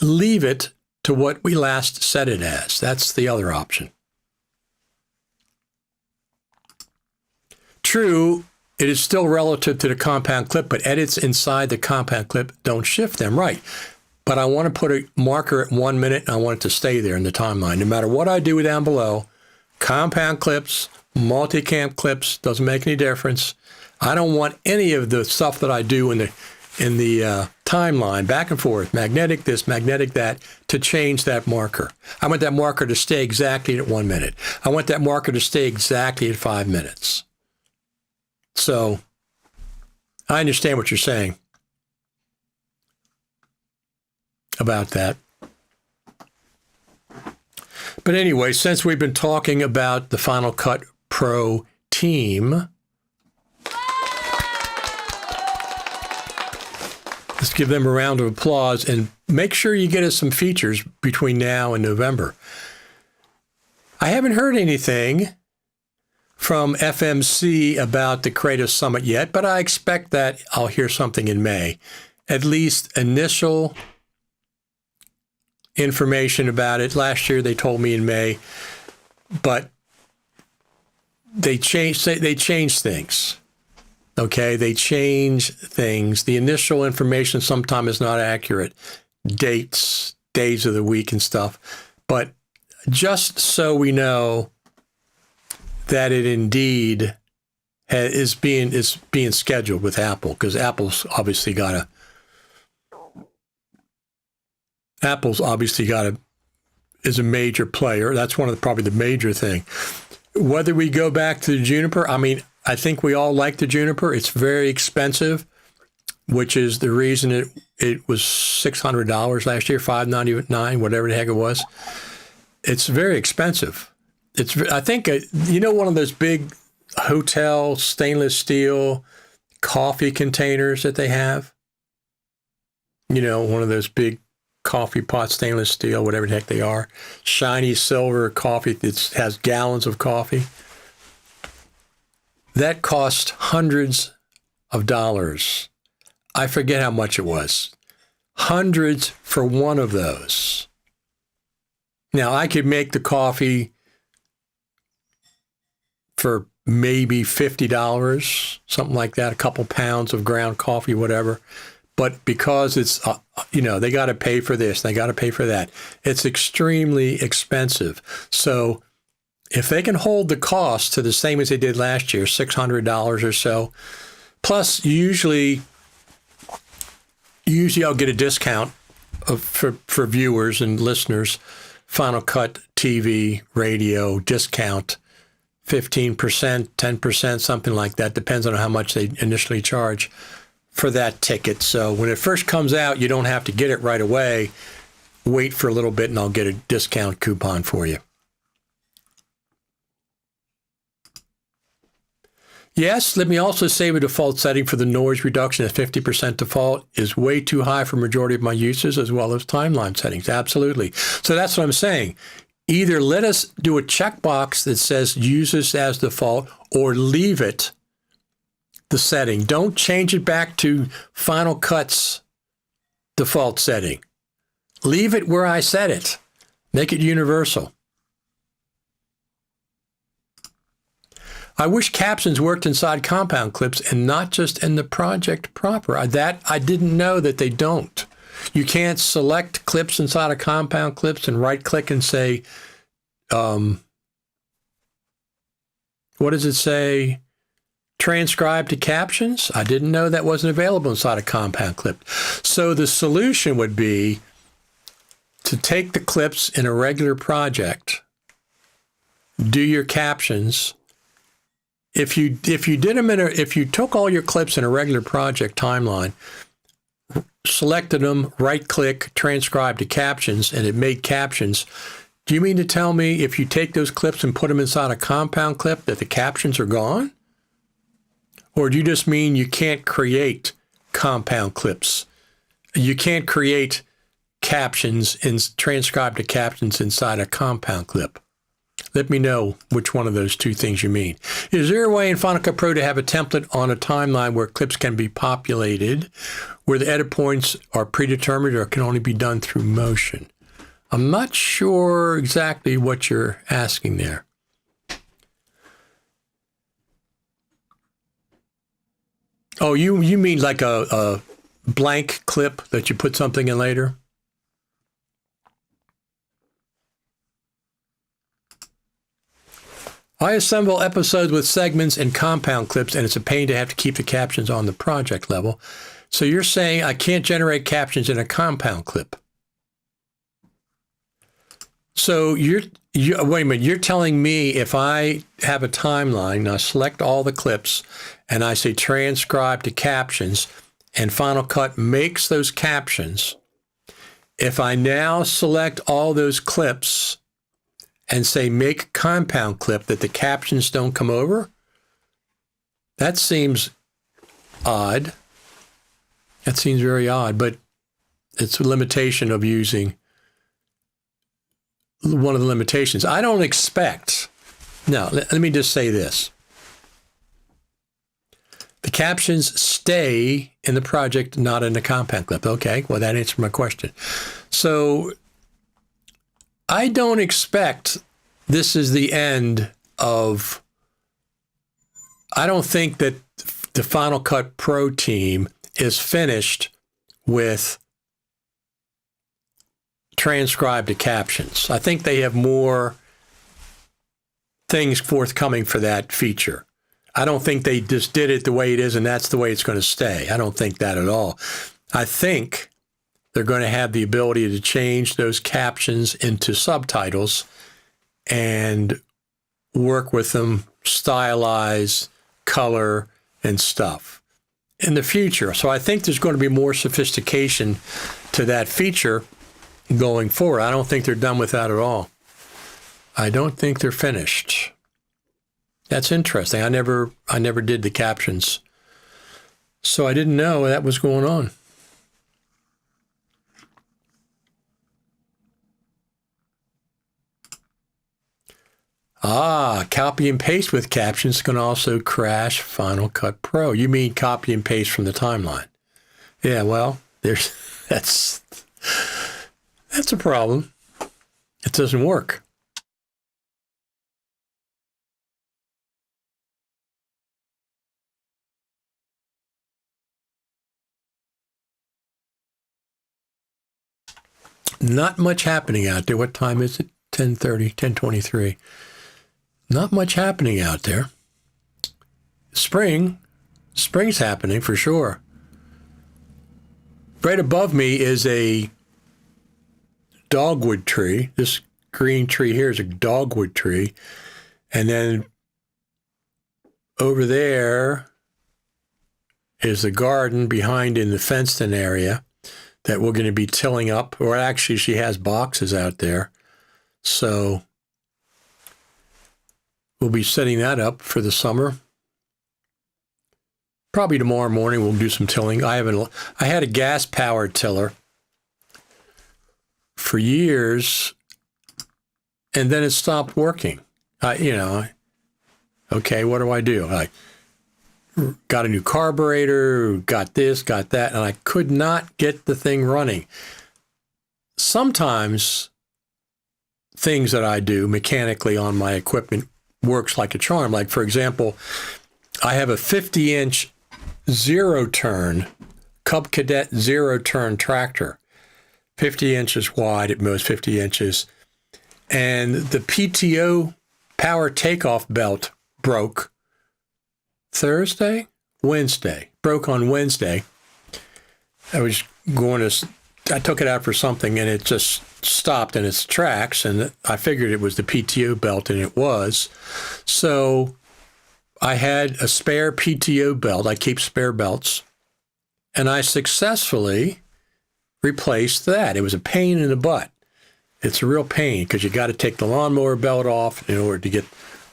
Leave it to what we last set it as. That's the other option. True, it is still relative to the compound clip, but edits inside the compound clip don't shift them, right? But I want to put a marker at 1 minute, and I want it to stay there in the timeline. No matter what I do down below, compound clips, multicam clips, doesn't make any difference. I don't want any of the stuff that I do in the timeline, back and forth, magnetic this, magnetic that, to change that marker. I want that marker to stay exactly at 1 minute. I want that marker to stay exactly at 5 minutes. So I understand what you're saying about that. But anyway, since we've been talking about the Final Cut Pro team, let's give them a round of applause and make sure you get us some features between now and November. I haven't heard anything from FMC about the Creative Summit yet, but I expect that I'll hear something in May. At least initial information about it. Last year they told me in May, but they changed things. Okay, they change things. The initial information sometimes is not accurate. Dates, days of the week and stuff. But just so we know that it indeed is being scheduled with Apple, because Apple's obviously got is a major player. That's one of probably the major thing. Whether we go back to the Juniper, I mean, I think we all like the Juniper. It's very expensive, which is the reason it was $600 last year, $599, whatever the heck it was. It's very expensive. I think, one of those big hotel stainless steel coffee containers that they have? One of those big coffee pot, stainless steel, whatever the heck they are. Shiny silver coffee that has gallons of coffee. That cost hundreds of dollars. I forget how much it was. Hundreds for one of those. Now, I could make the coffee for maybe $50, something like that, a couple pounds of ground coffee, whatever. But because it's, they got to pay for this, they got to pay for that. It's extremely expensive. So if they can hold the cost to the same as they did last year, $600 or so, plus usually I'll get a discount for viewers and listeners, Final Cut TV, radio, discount, 15%, 10%, something like that. Depends on how much they initially charge for that ticket. So when it first comes out, you don't have to get it right away. Wait for a little bit and I'll get a discount coupon for you. Yes, let me also say the default setting for the noise reduction at 50% default is way too high for majority of my uses, as well as timeline settings. Absolutely. So that's what I'm saying. Either let us do a checkbox that says use this as default, or leave it the setting. Don't change it back to Final Cut's default setting. Leave it where I set it. Make it universal. I wish captions worked inside compound clips and not just in the project proper. I didn't know that they don't. You can't select clips inside of compound clips and right-click and say, what does it say? Transcribe to captions? I didn't know that wasn't available inside a compound clip. So the solution would be to take the clips in a regular project do your captions. If you did them if you took all your clips in a regular project timeline, selected them, right-click, transcribe to captions, and it made captions. Do you mean to tell me if you take those clips and put them inside a compound clip that the captions are gone? Or do you just mean you can't create compound clips? You can't create captions and transcribe to captions inside a compound clip. Let me know which one of those two things you mean. Is there a way in Final Cut Pro to have a template on a timeline where clips can be populated, where the edit points are predetermined or can only be done through motion? I'm not sure exactly what you're asking there. Oh, you mean like a blank clip that you put something in later? I assemble episodes with segments and compound clips, and it's a pain to have to keep the captions on the project level. So you're saying I can't generate captions in a compound clip. So wait a minute, you're telling me if I have a timeline, and I select all the clips, and I say transcribe to captions, and Final Cut makes those captions, if I now select all those clips and say make compound clip, that the captions don't come over? That seems odd. That seems very odd, but it's a limitation of using one of the limitations. I don't expect, now let me just say this. The captions stay in the project, not in the compound clip. Okay, well that answers my question. So I don't expect this is the end of, I don't think that the Final Cut Pro team is finished with transcribe to captions. I think they have more things forthcoming for that feature. I don't think they just did it the way it is and that's the way it's going to stay. I don't think that at all. I think they're going to have the ability to change those captions into subtitles and work with them, stylize, color, and stuff in the future. So I think there's going to be more sophistication to that feature going forward. I don't think they're done with that at all. I don't think they're finished. That's interesting. I never did the captions, so I didn't know that was going on. Copy and paste with captions can also crash Final Cut Pro. You mean copy and paste from the timeline? Yeah, well, that's a problem. It doesn't work. Not much happening out there. What time is it? 10:30, 10:23. Not much happening out there. Spring's happening for sure. Right above me is a dogwood tree. This green tree here is a dogwood tree. And then over there is the garden behind in the fenced-in area that we're going to be tilling up. Or actually, she has boxes out there. So we'll be setting that up for the summer. Probably tomorrow morning we'll do some tilling. I had a gas-powered tiller for years, and then it stopped working. Okay, what do? I got a new carburetor, got this, got that, and I could not get the thing running. Sometimes things that I do mechanically on my equipment works like a charm. Like, for example, I have a 50-inch zero-turn Cub Cadet zero-turn tractor, 50 inches wide at most, 50 inches. And the PTO power takeoff belt broke Wednesday, broke on Wednesday. I was going to I took it out for something and it just stopped in its tracks, and I figured it was the PTO belt, and it was. So I had a spare PTO belt. I keep spare belts, and I successfully replaced that. It was a pain in the butt. It's a real pain because you got to take the lawnmower belt off in order to get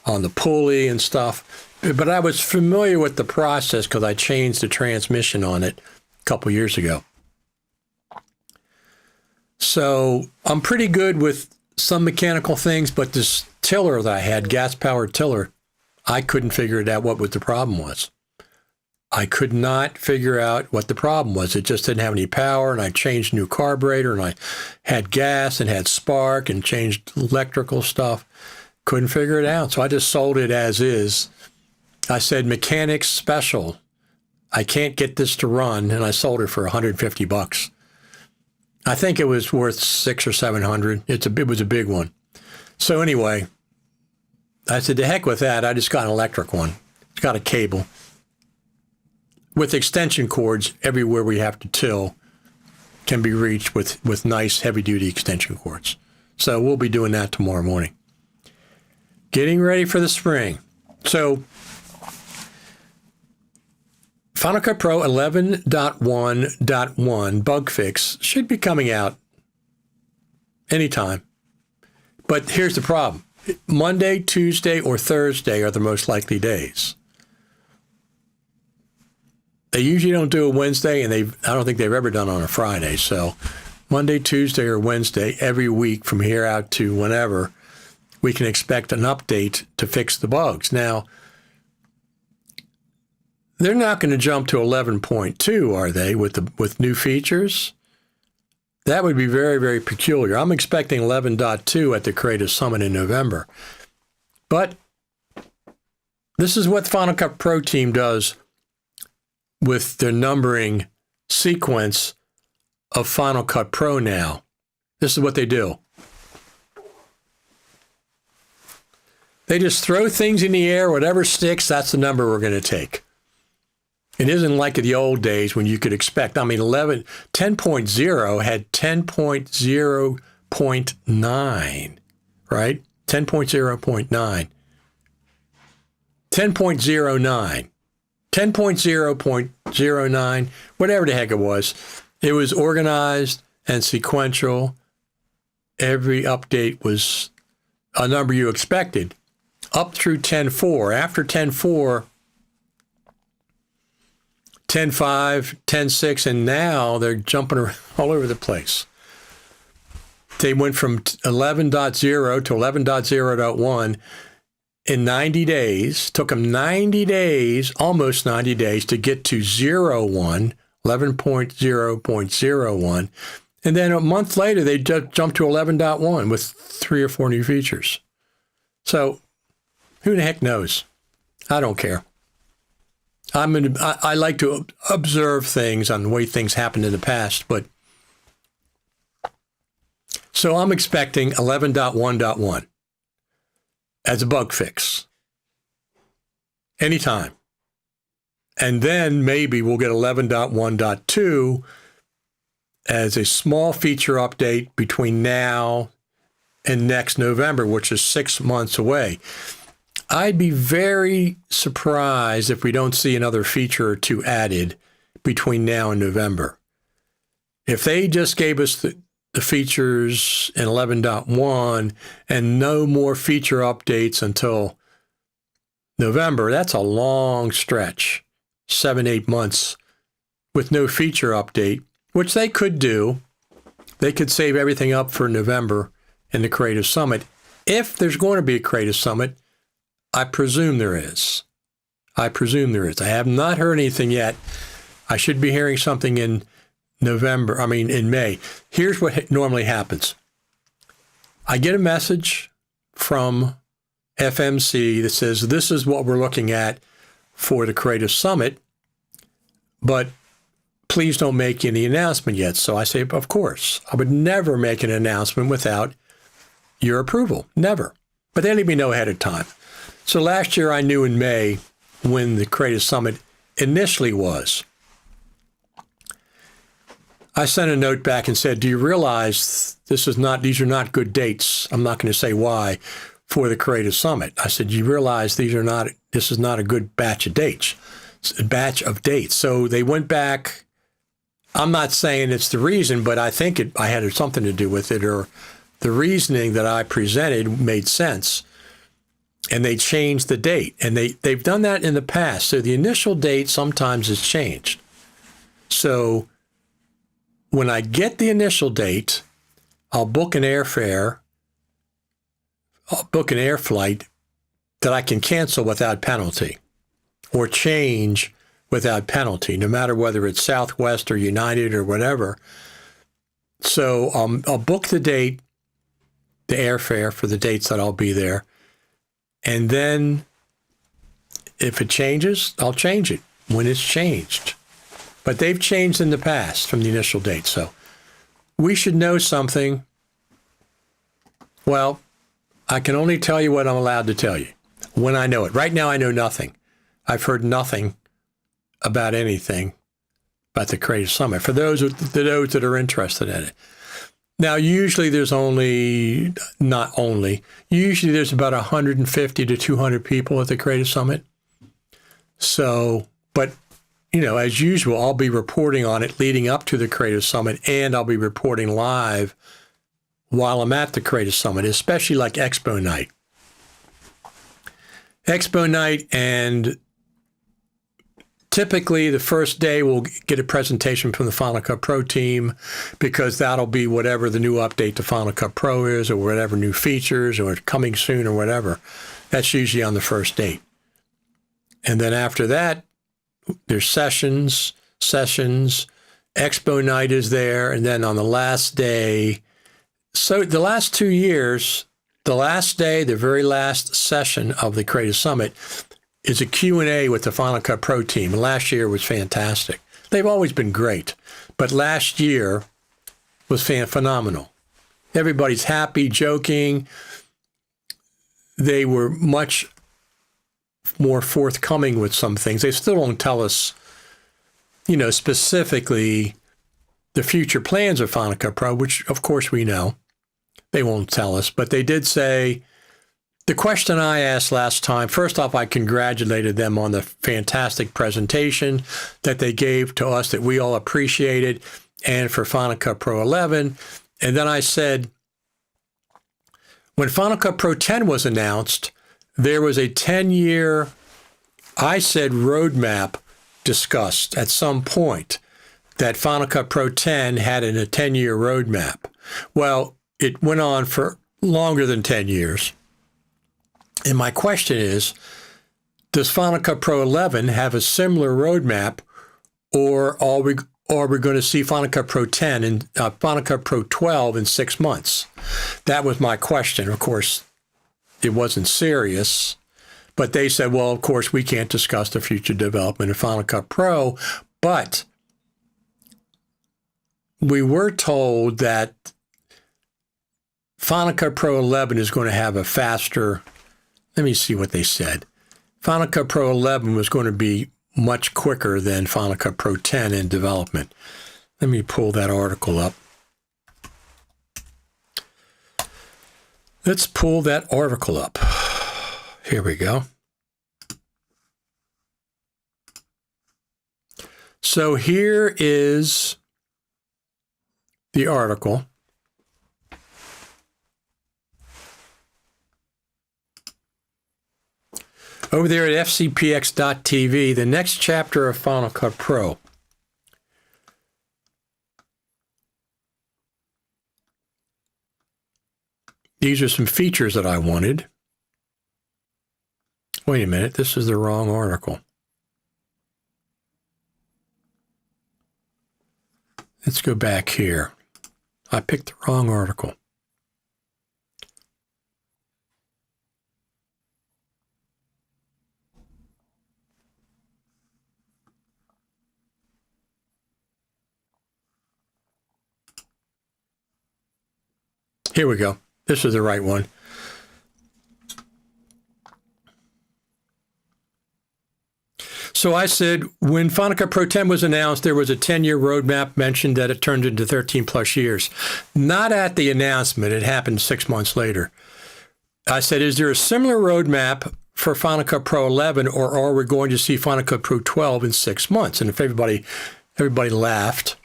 on the pulley and stuff. But I was familiar with the process because I changed the transmission on it a couple years ago. So I'm pretty good with some mechanical things, but this tiller that I had, gas-powered tiller, I couldn't figure it out what the problem was. I could not figure out what the problem was. It just didn't have any power, and I changed new carburetor, and I had gas and had spark and changed electrical stuff. Couldn't figure it out, so I just sold it as is. I said, mechanics special. I can't get this to run, and I sold it for $150. I think it was worth $600 or $700. It was a big one. So anyway, I said, to heck with that. I just got an electric one. It's got a cable with extension cords everywhere we have to till can be reached with nice heavy-duty extension cords. So we'll be doing that tomorrow morning. Getting ready for the spring. So Final Cut Pro 11.1.1 bug fix should be coming out anytime. But here's the problem. Monday, Tuesday, or Thursday are the most likely days. They usually don't do a Wednesday, and I don't think they've ever done on a Friday. So Monday, Tuesday, or Wednesday every week from here out to whenever, we can expect an update to fix the bugs. Now, they're not going to jump to 11.2, are they, with new features? That would be very, very peculiar. I'm expecting 11.2 at the Creative Summit in November. But this is what the Final Cut Pro team does with their numbering sequence of Final Cut Pro now. This is what they do. They just throw things in the air, whatever sticks, that's the number we're going to take. It isn't like the old days when you could expect. I mean, 10.0 had 10.0.9, right? 10.0.9. 10.09. 10.0.09, whatever the heck it was. It was organized and sequential. Every update was a number you expected. Up through 10.4. After 10.4, 10.5, 10.6, and now they're jumping around all over the place. They went from 11.0 to 11.0.1 in 90 days. Took them 90 days, almost 90 days, to get to 11.0.01. And then a month later, they jumped to 11.1 with 3 or 4 new features. So who the heck knows? I don't care. I like to observe things on the way things happened in the past, but so I'm expecting 11.1.1 as a bug fix anytime. And then maybe we'll get 11.1.2 as a small feature update between now and next November, which is 6 months away. I'd be very surprised if we don't see another feature or two added between now and November. If they just gave us the features in 11.1 and no more feature updates until November, that's a long stretch, 7-8 months with no feature update, which they could do. They could save everything up for November in the Creative Summit. If there's going to be a Creative Summit, I presume there is. I have not heard anything yet. I should be hearing something in May. Here's what normally happens. I get a message from FMC that says, this is what we're looking at for the Creative Summit, but please don't make any announcement yet. So I say, of course. I would never make an announcement without your approval. Never. But they let me know ahead of time. So last year I knew in May when the Creative Summit initially was. I sent a note back and said, do you realize these are not good dates? I'm not going to say why for the Creative Summit. I said, you realize this is not a good batch of dates. It's a batch of dates. So they went back. I'm not saying it's the reason, but I think I had something to do with it, or the reasoning that I presented made sense. And they changed the date. And they've done that in the past. So the initial date sometimes is changed. So when I get the initial date, I'll book an airfare, I'll book an air flight that I can cancel without penalty or change without penalty, no matter whether it's Southwest or United or whatever. So I'll book the date, the airfare for the dates that I'll be there. And then if it changes, I'll change it when it's changed. But they've changed in the past from the initial date. So we should know something. Well, I can only tell you what I'm allowed to tell you when I know it. Right now, I know nothing. I've heard nothing about anything about the Creative Summit for those that are interested in it. Now, usually there's usually there's about 150 to 200 people at the Creative Summit. So, but as usual, I'll be reporting on it leading up to the Creative Summit, and I'll be reporting live while I'm at the Creative Summit, especially like Expo Night. Expo Night, and typically the first day we'll get a presentation from the Final Cut Pro team, because that'll be whatever the new update to Final Cut Pro is, or whatever new features or coming soon or whatever. That's usually on the first date. And then after that, there's sessions, Expo Night is there, and then on the last day, so the last 2 years, the last day, the very last session of the Creative Summit is a Q&A with the Final Cut Pro team. And last year was fantastic. They've always been great, but last year was phenomenal. Everybody's happy, joking. They were much more forthcoming with some things. They still don't tell us, specifically the future plans of Final Cut Pro, which of course we know. They won't tell us, but they did say, the question I asked last time, first off, I congratulated them on the fantastic presentation that they gave to us that we all appreciated, and for Final Cut Pro 11. And then I said, when Final Cut Pro 10 was announced, there was a 10-year, I said, roadmap discussed at some point that Final Cut Pro 10 had a 10-year roadmap. Well, it went on for longer than 10 years. And my question is, does Final Cut Pro 11 have a similar roadmap, or are we going to see Final Cut Pro 10 and Final Cut Pro 12 in 6 months? That was my question. Of course, it wasn't serious, but they said, well, of course, we can't discuss the future development of Final Cut Pro, but we were told that Final Cut Pro 11 is going to have a faster, let me see what they said. Final Cut Pro 11 was going to be much quicker than Final Cut Pro 10 in development. Let me pull that article up. Let's pull that article up. Here we go. So here is the article. Over there at fcpx.tv, the next chapter of Final Cut Pro. These are some features that I wanted. Wait a minute, this is the wrong article. Let's go back here. I picked the wrong article. Here we go. This is the right one. So I said, when Final Cut Pro 10 was announced, there was a 10-year roadmap mentioned that it turned into 13 plus years. Not at the announcement. It happened 6 months later. I said, is there a similar roadmap for Final Cut Pro 11, or are we going to see Final Cut Pro 12 in 6 months? And if everybody laughed.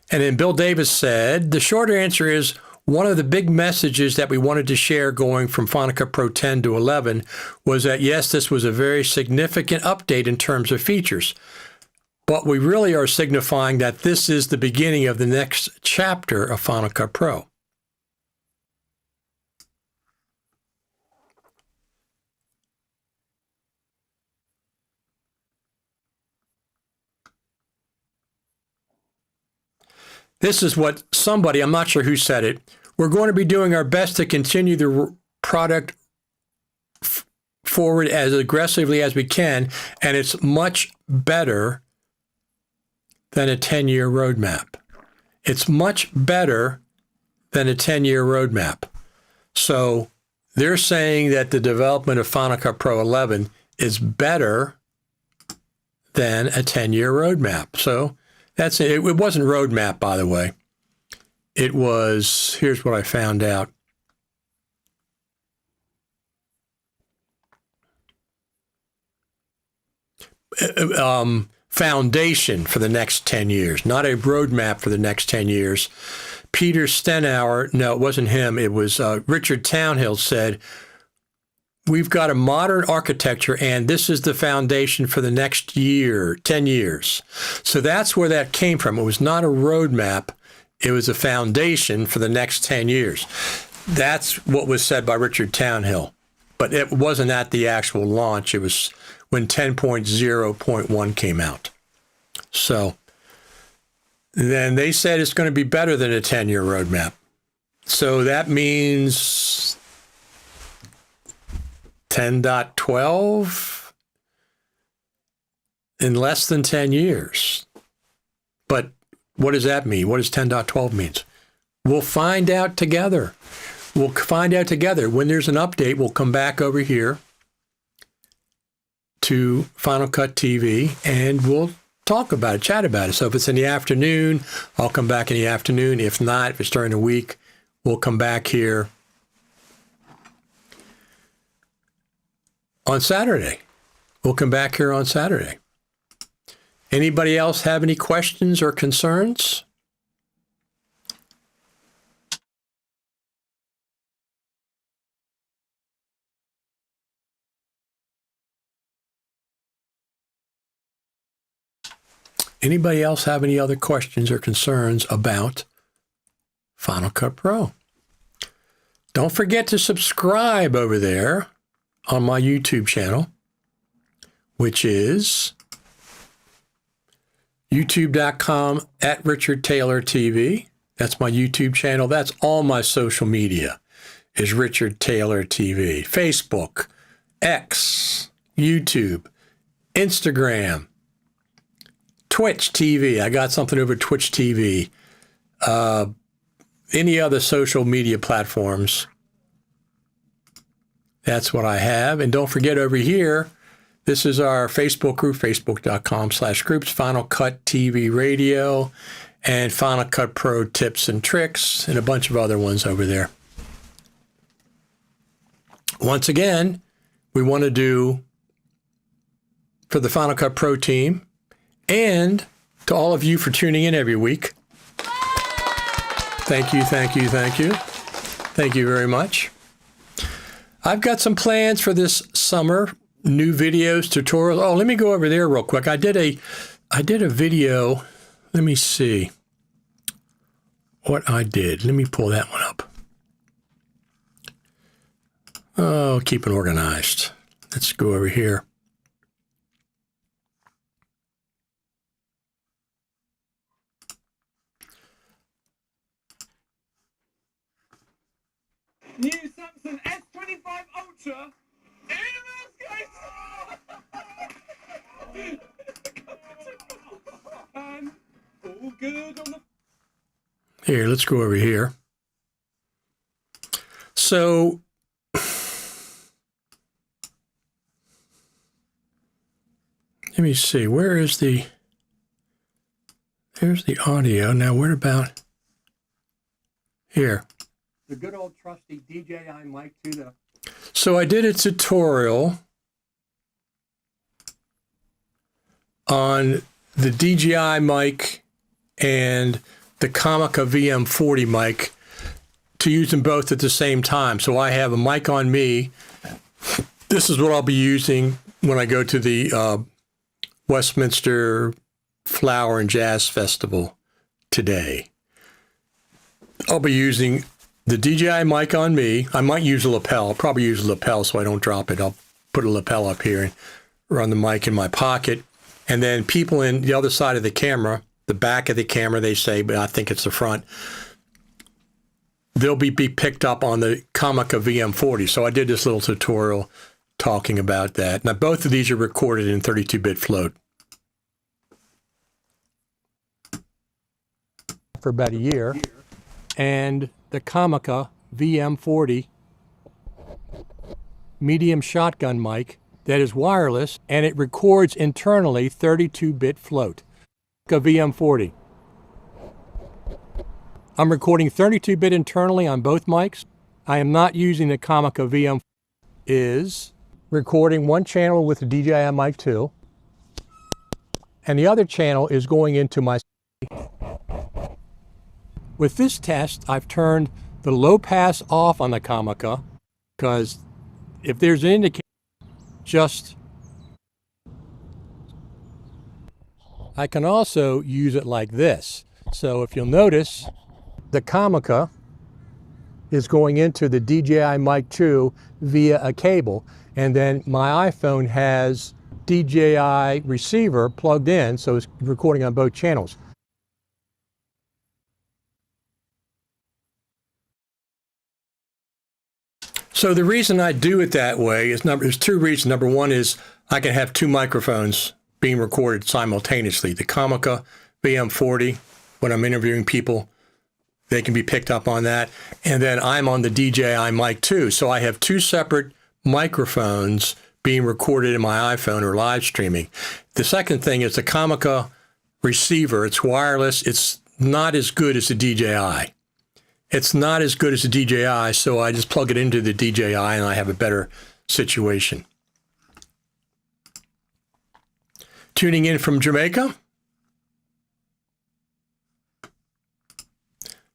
And then Bill Davis said, the shorter answer is, one of the big messages that we wanted to share going from Final Cut Pro 10 to 11 was that, yes, this was a very significant update in terms of features. But we really are signifying that this is the beginning of the next chapter of Final Cut Pro. This is what somebody, I'm not sure who said it, we're going to be doing our best to continue the product forward as aggressively as we can, and it's much better than a 10-year roadmap. It's much better than a 10-year roadmap. So they're saying that the development of Final Cut Pro 11 is better than a 10-year roadmap. So that's it. It wasn't roadmap, by the way. It was, here's what I found out. Foundation for the next 10 years, not a roadmap for the next 10 years. Peter Stenauer, no, it wasn't him. It was Richard Townhill said, we've got a modern architecture, and this is the foundation for the next year, 10 years. So that's where that came from. It was not a roadmap. It was a foundation for the next 10 years. That's what was said by Richard Townhill. But it wasn't at the actual launch. It was when 10.0.1 came out. So then they said it's going to be better than a 10-year roadmap. So that means 10.12 in less than 10 years. But what does that mean? What does 10.12 means? We'll find out together. We'll find out together. When there's an update, we'll come back over here to Final Cut TV and we'll talk about it, chat about it. So if it's in the afternoon, I'll come back in the afternoon. If not, if it's during the week, we'll come back here on Saturday. We'll come back here on Saturday. Anybody else have any questions or concerns? Anybody else have any other questions or concerns about Final Cut Pro? Don't forget to subscribe over there on my YouTube channel, which is youtube.com/RichardTaylorTV. That's my YouTube channel. That's all my social media is Richard Taylor TV. Facebook, X, YouTube, Instagram, Twitch TV. I got something over Twitch TV. Any other social media platforms. That's what I have. And don't forget over here, this is our Facebook group, facebook.com/groups, Final Cut TV Radio, and Final Cut Pro Tips and Tricks, and a bunch of other ones over there. Once again, we want to do for the Final Cut Pro team, and to all of you for tuning in every week. Thank you, thank you, thank you. Thank you very much. I've got some plans for this summer, new videos, tutorials. Oh, let me go over there real quick. I did a video. Let me see what I did. Let me pull that one up. Oh, keep it organized. Let's go over here. New Samsung S25 Ultra. And all good on the. Here, let's go over here. So Let me see. Where is the... There's the audio. Now, what about... Here. The good old trusty DJI mic to the... So I did a tutorial on the DJI mic and the Comica VM40 mic to use them both at the same time. So I have a mic on me. This is what I'll be using when I go to the Westminster Flower and Jazz Festival today. I'll be using the DJI mic on me. I might use a lapel. I'll probably use a lapel so I don't drop it. I'll put a lapel up here and run the mic in my pocket. And then people in the other side of the camera, the back of the camera, they say, but I think it's the front, they'll be picked up on the Comica VM40. So I did this little tutorial talking about that. Now, both of these are recorded in 32-bit float. For about a year. And the Comica VM40 medium shotgun mic that is wireless, and it records internally 32-bit float. VM40. I'm recording 32-bit internally on both mics. I am not using the Comica VM. Is recording one channel with the DJI mic 2, and the other channel is going into my... With this test, I've turned the low pass off on the Comica, because if there's an indicator, I can also use it like this. So if you'll notice, the Comica is going into the DJI Mic 2 via a cable, and then my iPhone has DJI receiver plugged in, so it's recording on both channels. So the reason I do it that way is there's two reasons. Number one is I can have two microphones being recorded simultaneously. The Comica VM40, when I'm interviewing people, they can be picked up on that. And then I'm on the DJI Mic 2. So I have two separate microphones being recorded in my iPhone or live streaming. The second thing is the Comica receiver. It's wireless. It's not as good as the DJI. It's not as good as the DJI, so I just plug it into the DJI and I have a better situation. Tuning in from Jamaica.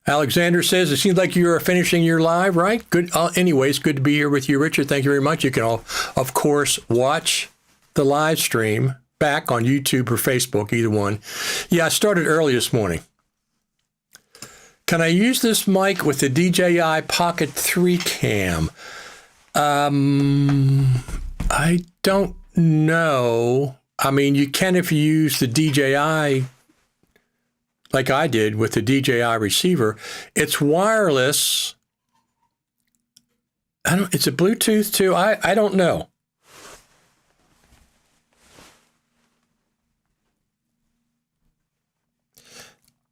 Alexander says, it seems like you're finishing your live, right? Good. Anyways, good to be here with you, Richard. Thank you very much. You can all, of course, watch the live stream back on YouTube or Facebook, either one. Yeah, I started early this morning. Can I use this mic with the DJI Pocket 3 cam? I don't know. I mean, you can if you use the DJI, like I did with the DJI receiver. It's wireless. It's a Bluetooth too. I don't know.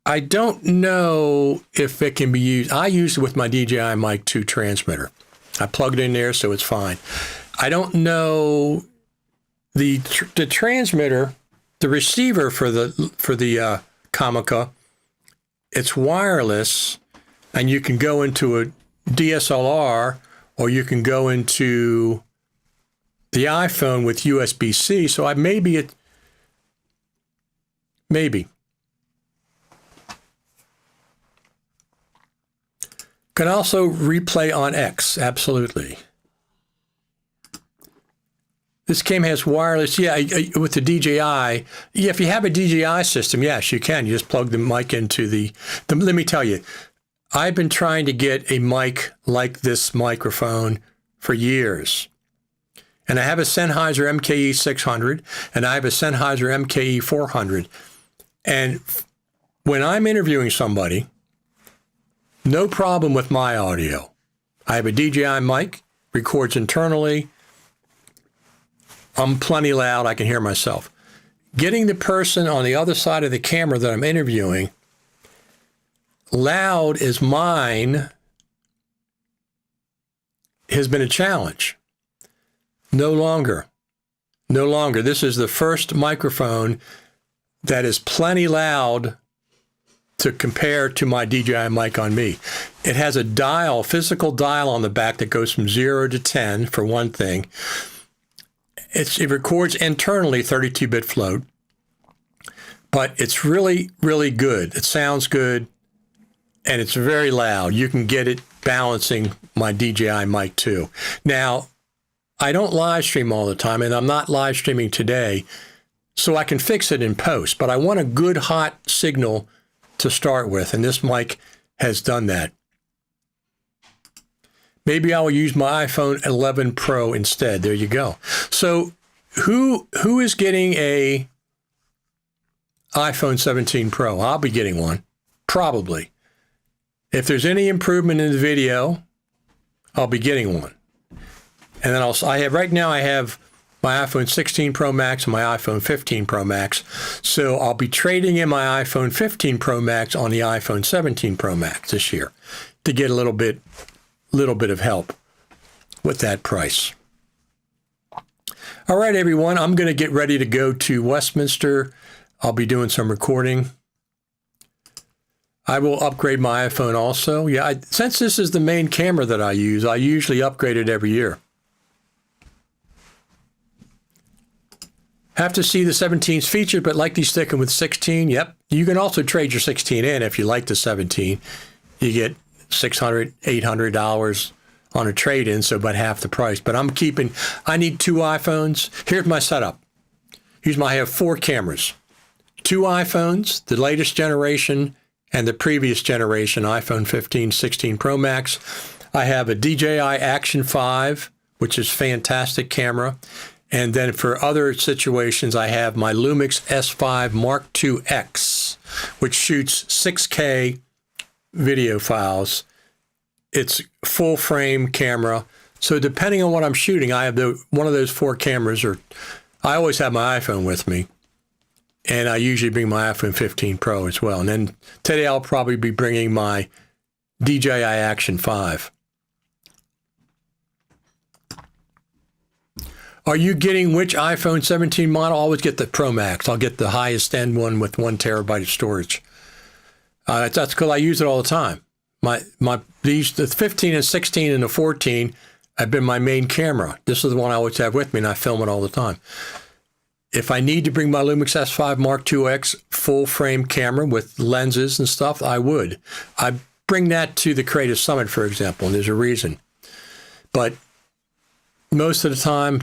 I don't know if it can be used. I use it with my DJI Mic 2 transmitter. I plug it in there, so it's fine. I don't know the transmitter, the receiver for the Comica. It's wireless, and you can go into a DSLR, or you can go into the iPhone with USB-C. So maybe. Can also replay on X, absolutely. This cam has wireless, yeah, with the DJI. Yeah, if you have a DJI system, yes, you can. You just plug the mic into the let me tell you, I've been trying to get a mic like this microphone for years. And I have a Sennheiser MKE 600, and I have a Sennheiser MKE 400. And when I'm interviewing somebody, no problem with my audio. I have a DJI mic, records internally. I'm plenty loud, I can hear myself. Getting the person on the other side of the camera that I'm interviewing loud as mine has been a challenge. No longer. No longer. This is the first microphone that is plenty loud to compare to my DJI mic on me. It has a dial, physical dial on the back that goes from 0 to 10, for one thing. It records internally 32-bit float, but it's really, really good. It sounds good, and it's very loud. You can get it balancing my DJI mic too. Now, I don't live stream all the time, and I'm not live streaming today, so I can fix it in post, but I want a good hot signal to start with, and this mic has done that. Maybe I will use my iPhone 11 Pro instead. There you go. So who is getting a iPhone 17 Pro? I'll be getting one, probably. If there's any improvement in the video, I'll be getting one. And then right now I have my iPhone 16 Pro Max and my iPhone 15 Pro Max. So I'll be trading in my iPhone 15 Pro Max on the iPhone 17 Pro Max this year to get a little bit of help with that price. All right, everyone, I'm going to get ready to go to Westminster. I'll be doing some recording. I will upgrade my iPhone also. Yeah, since this is the main camera that I use, I usually upgrade it every year. Have to see the 17's featured, but likely sticking with 16. Yep. You can also trade your 16 in if you like the 17. You get $600, $800 on a trade-in, so about half the price. But I need 2 iPhones. Here's my setup. I have 4 cameras. 2 iPhones, the latest generation and the previous generation, iPhone 15, 16 Pro Max. I have a DJI Action 5, which is fantastic camera. And then for other situations, I have my Lumix S5 Mark II X, which shoots 6K video files. It's full frame camera. So depending on what I'm shooting, I have one of those 4 cameras, or I always have my iPhone with me. And I usually bring my iPhone 15 Pro as well. And then today I'll probably be bringing my DJI Action 5. Are you getting which iPhone 17 model? I always get the Pro Max. I'll get the highest end one with 1 terabyte of storage. That's cool. I use it all the time. The 15 and 16 and the 14 have been my main camera. This is the one I always have with me, and I film it all the time. If I need to bring my Lumix S5 Mark II X full frame camera with lenses and stuff, I would. I bring that to the Creative Summit, for example, and there's a reason. But most of the time,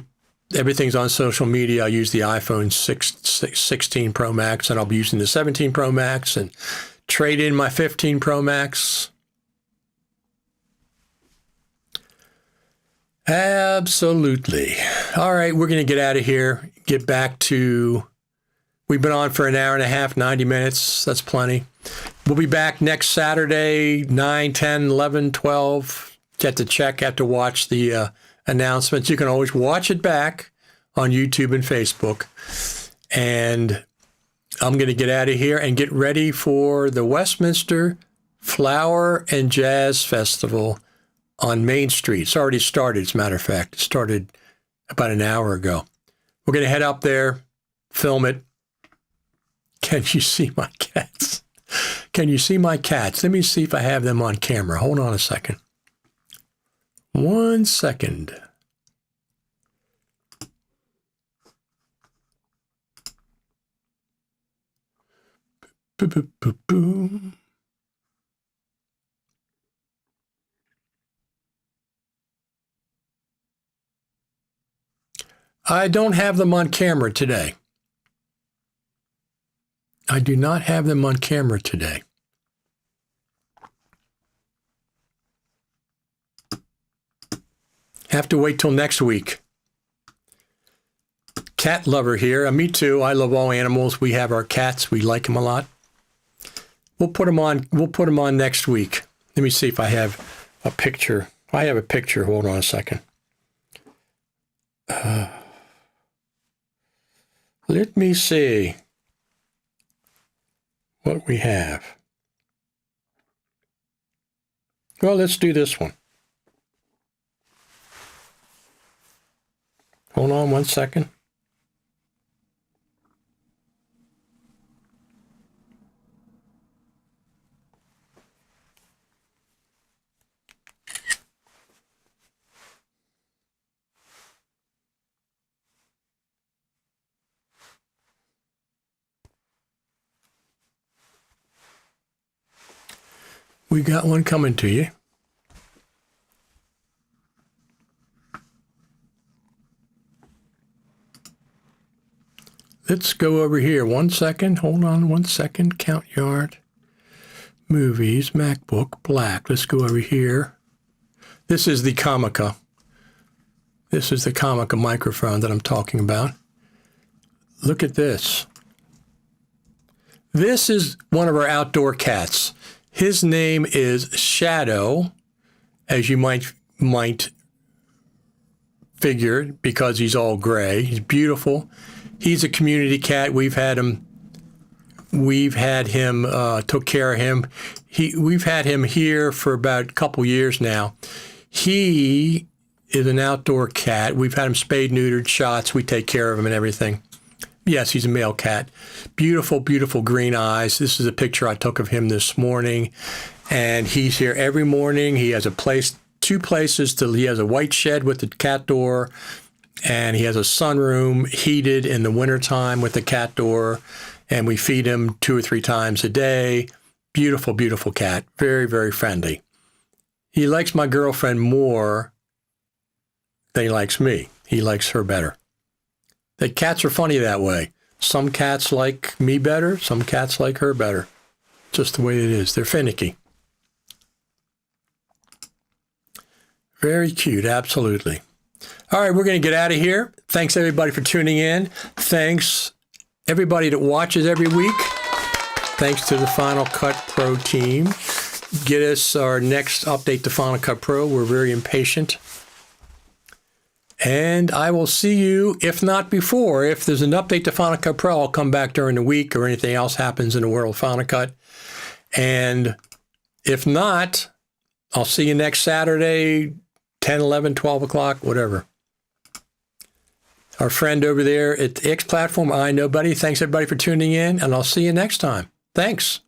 everything's on social media. I use the iPhone 16 Pro Max, and I'll be using the 17 Pro Max and trade in my 15 Pro Max. Absolutely. All right, we're going to get out of here, get back to, we've been on for an hour and a half, 90 minutes. That's plenty. We'll be back next Saturday, 9, 10, 11, 12. You have to check, have to watch the announcements. You can always watch it back on YouTube and Facebook. And I'm going to get out of here and get ready for the Westminster Flower and Jazz Festival on Main Street. It's already started, as a matter of fact. It started about an hour ago. We're going to head up there, film it. Can you see my cats? Can you see my cats? Let me see if I have them on camera. Hold on a second. 1 second. Boom. I don't have them on camera today. I do not have them on camera today. Have to wait till next week. Cat lover here. Me too. I love all animals. We have our cats. We like them a lot. We'll put them on. We'll put them on next week. Let me see if I have a picture. I have a picture. Hold on a second. Let me see what we have. Well, let's do this one. Hold on 1 second. We got one coming to you. Let's go over here. 1 second. Hold on 1 second. Count yard. Movies. MacBook. Black. Let's go over here. This is the Comica. This is the Comica microphone that I'm talking about. Look at this. This is one of our outdoor cats. His name is Shadow, as you might figure, because he's all gray. He's beautiful. He's a community cat. We've had him. Took care of him. We've had him here for about a couple years now. He is an outdoor cat. We've had him spayed, neutered, shots. We take care of him and everything. Yes, he's a male cat. Beautiful, beautiful green eyes. This is a picture I took of him this morning. And he's here every morning. He has two places he has a white shed with the cat door, and he has a sunroom heated in the wintertime with the cat door. And we feed him 2 or 3 times a day. Beautiful, beautiful cat. Very, very friendly. He likes my girlfriend more than he likes me. He likes her better. The cats are funny that way. Some cats like me better. Some cats like her better. Just the way it is. They're finicky. Very cute. Absolutely. All right, we're going to get out of here. Thanks, everybody, for tuning in. Thanks, everybody that watches every week. Thanks to the Final Cut Pro team. Get us our next update to Final Cut Pro. We're very impatient. And I will see you, if not before. If there's an update to Final Cut Pro, I'll come back during the week or anything else happens in the world of Final Cut. And if not, I'll see you next Saturday, 10, 11, 12 o'clock, whatever. Our friend over there at the X platform, I Know Buddy. Thanks, everybody, for tuning in, and I'll see you next time. Thanks.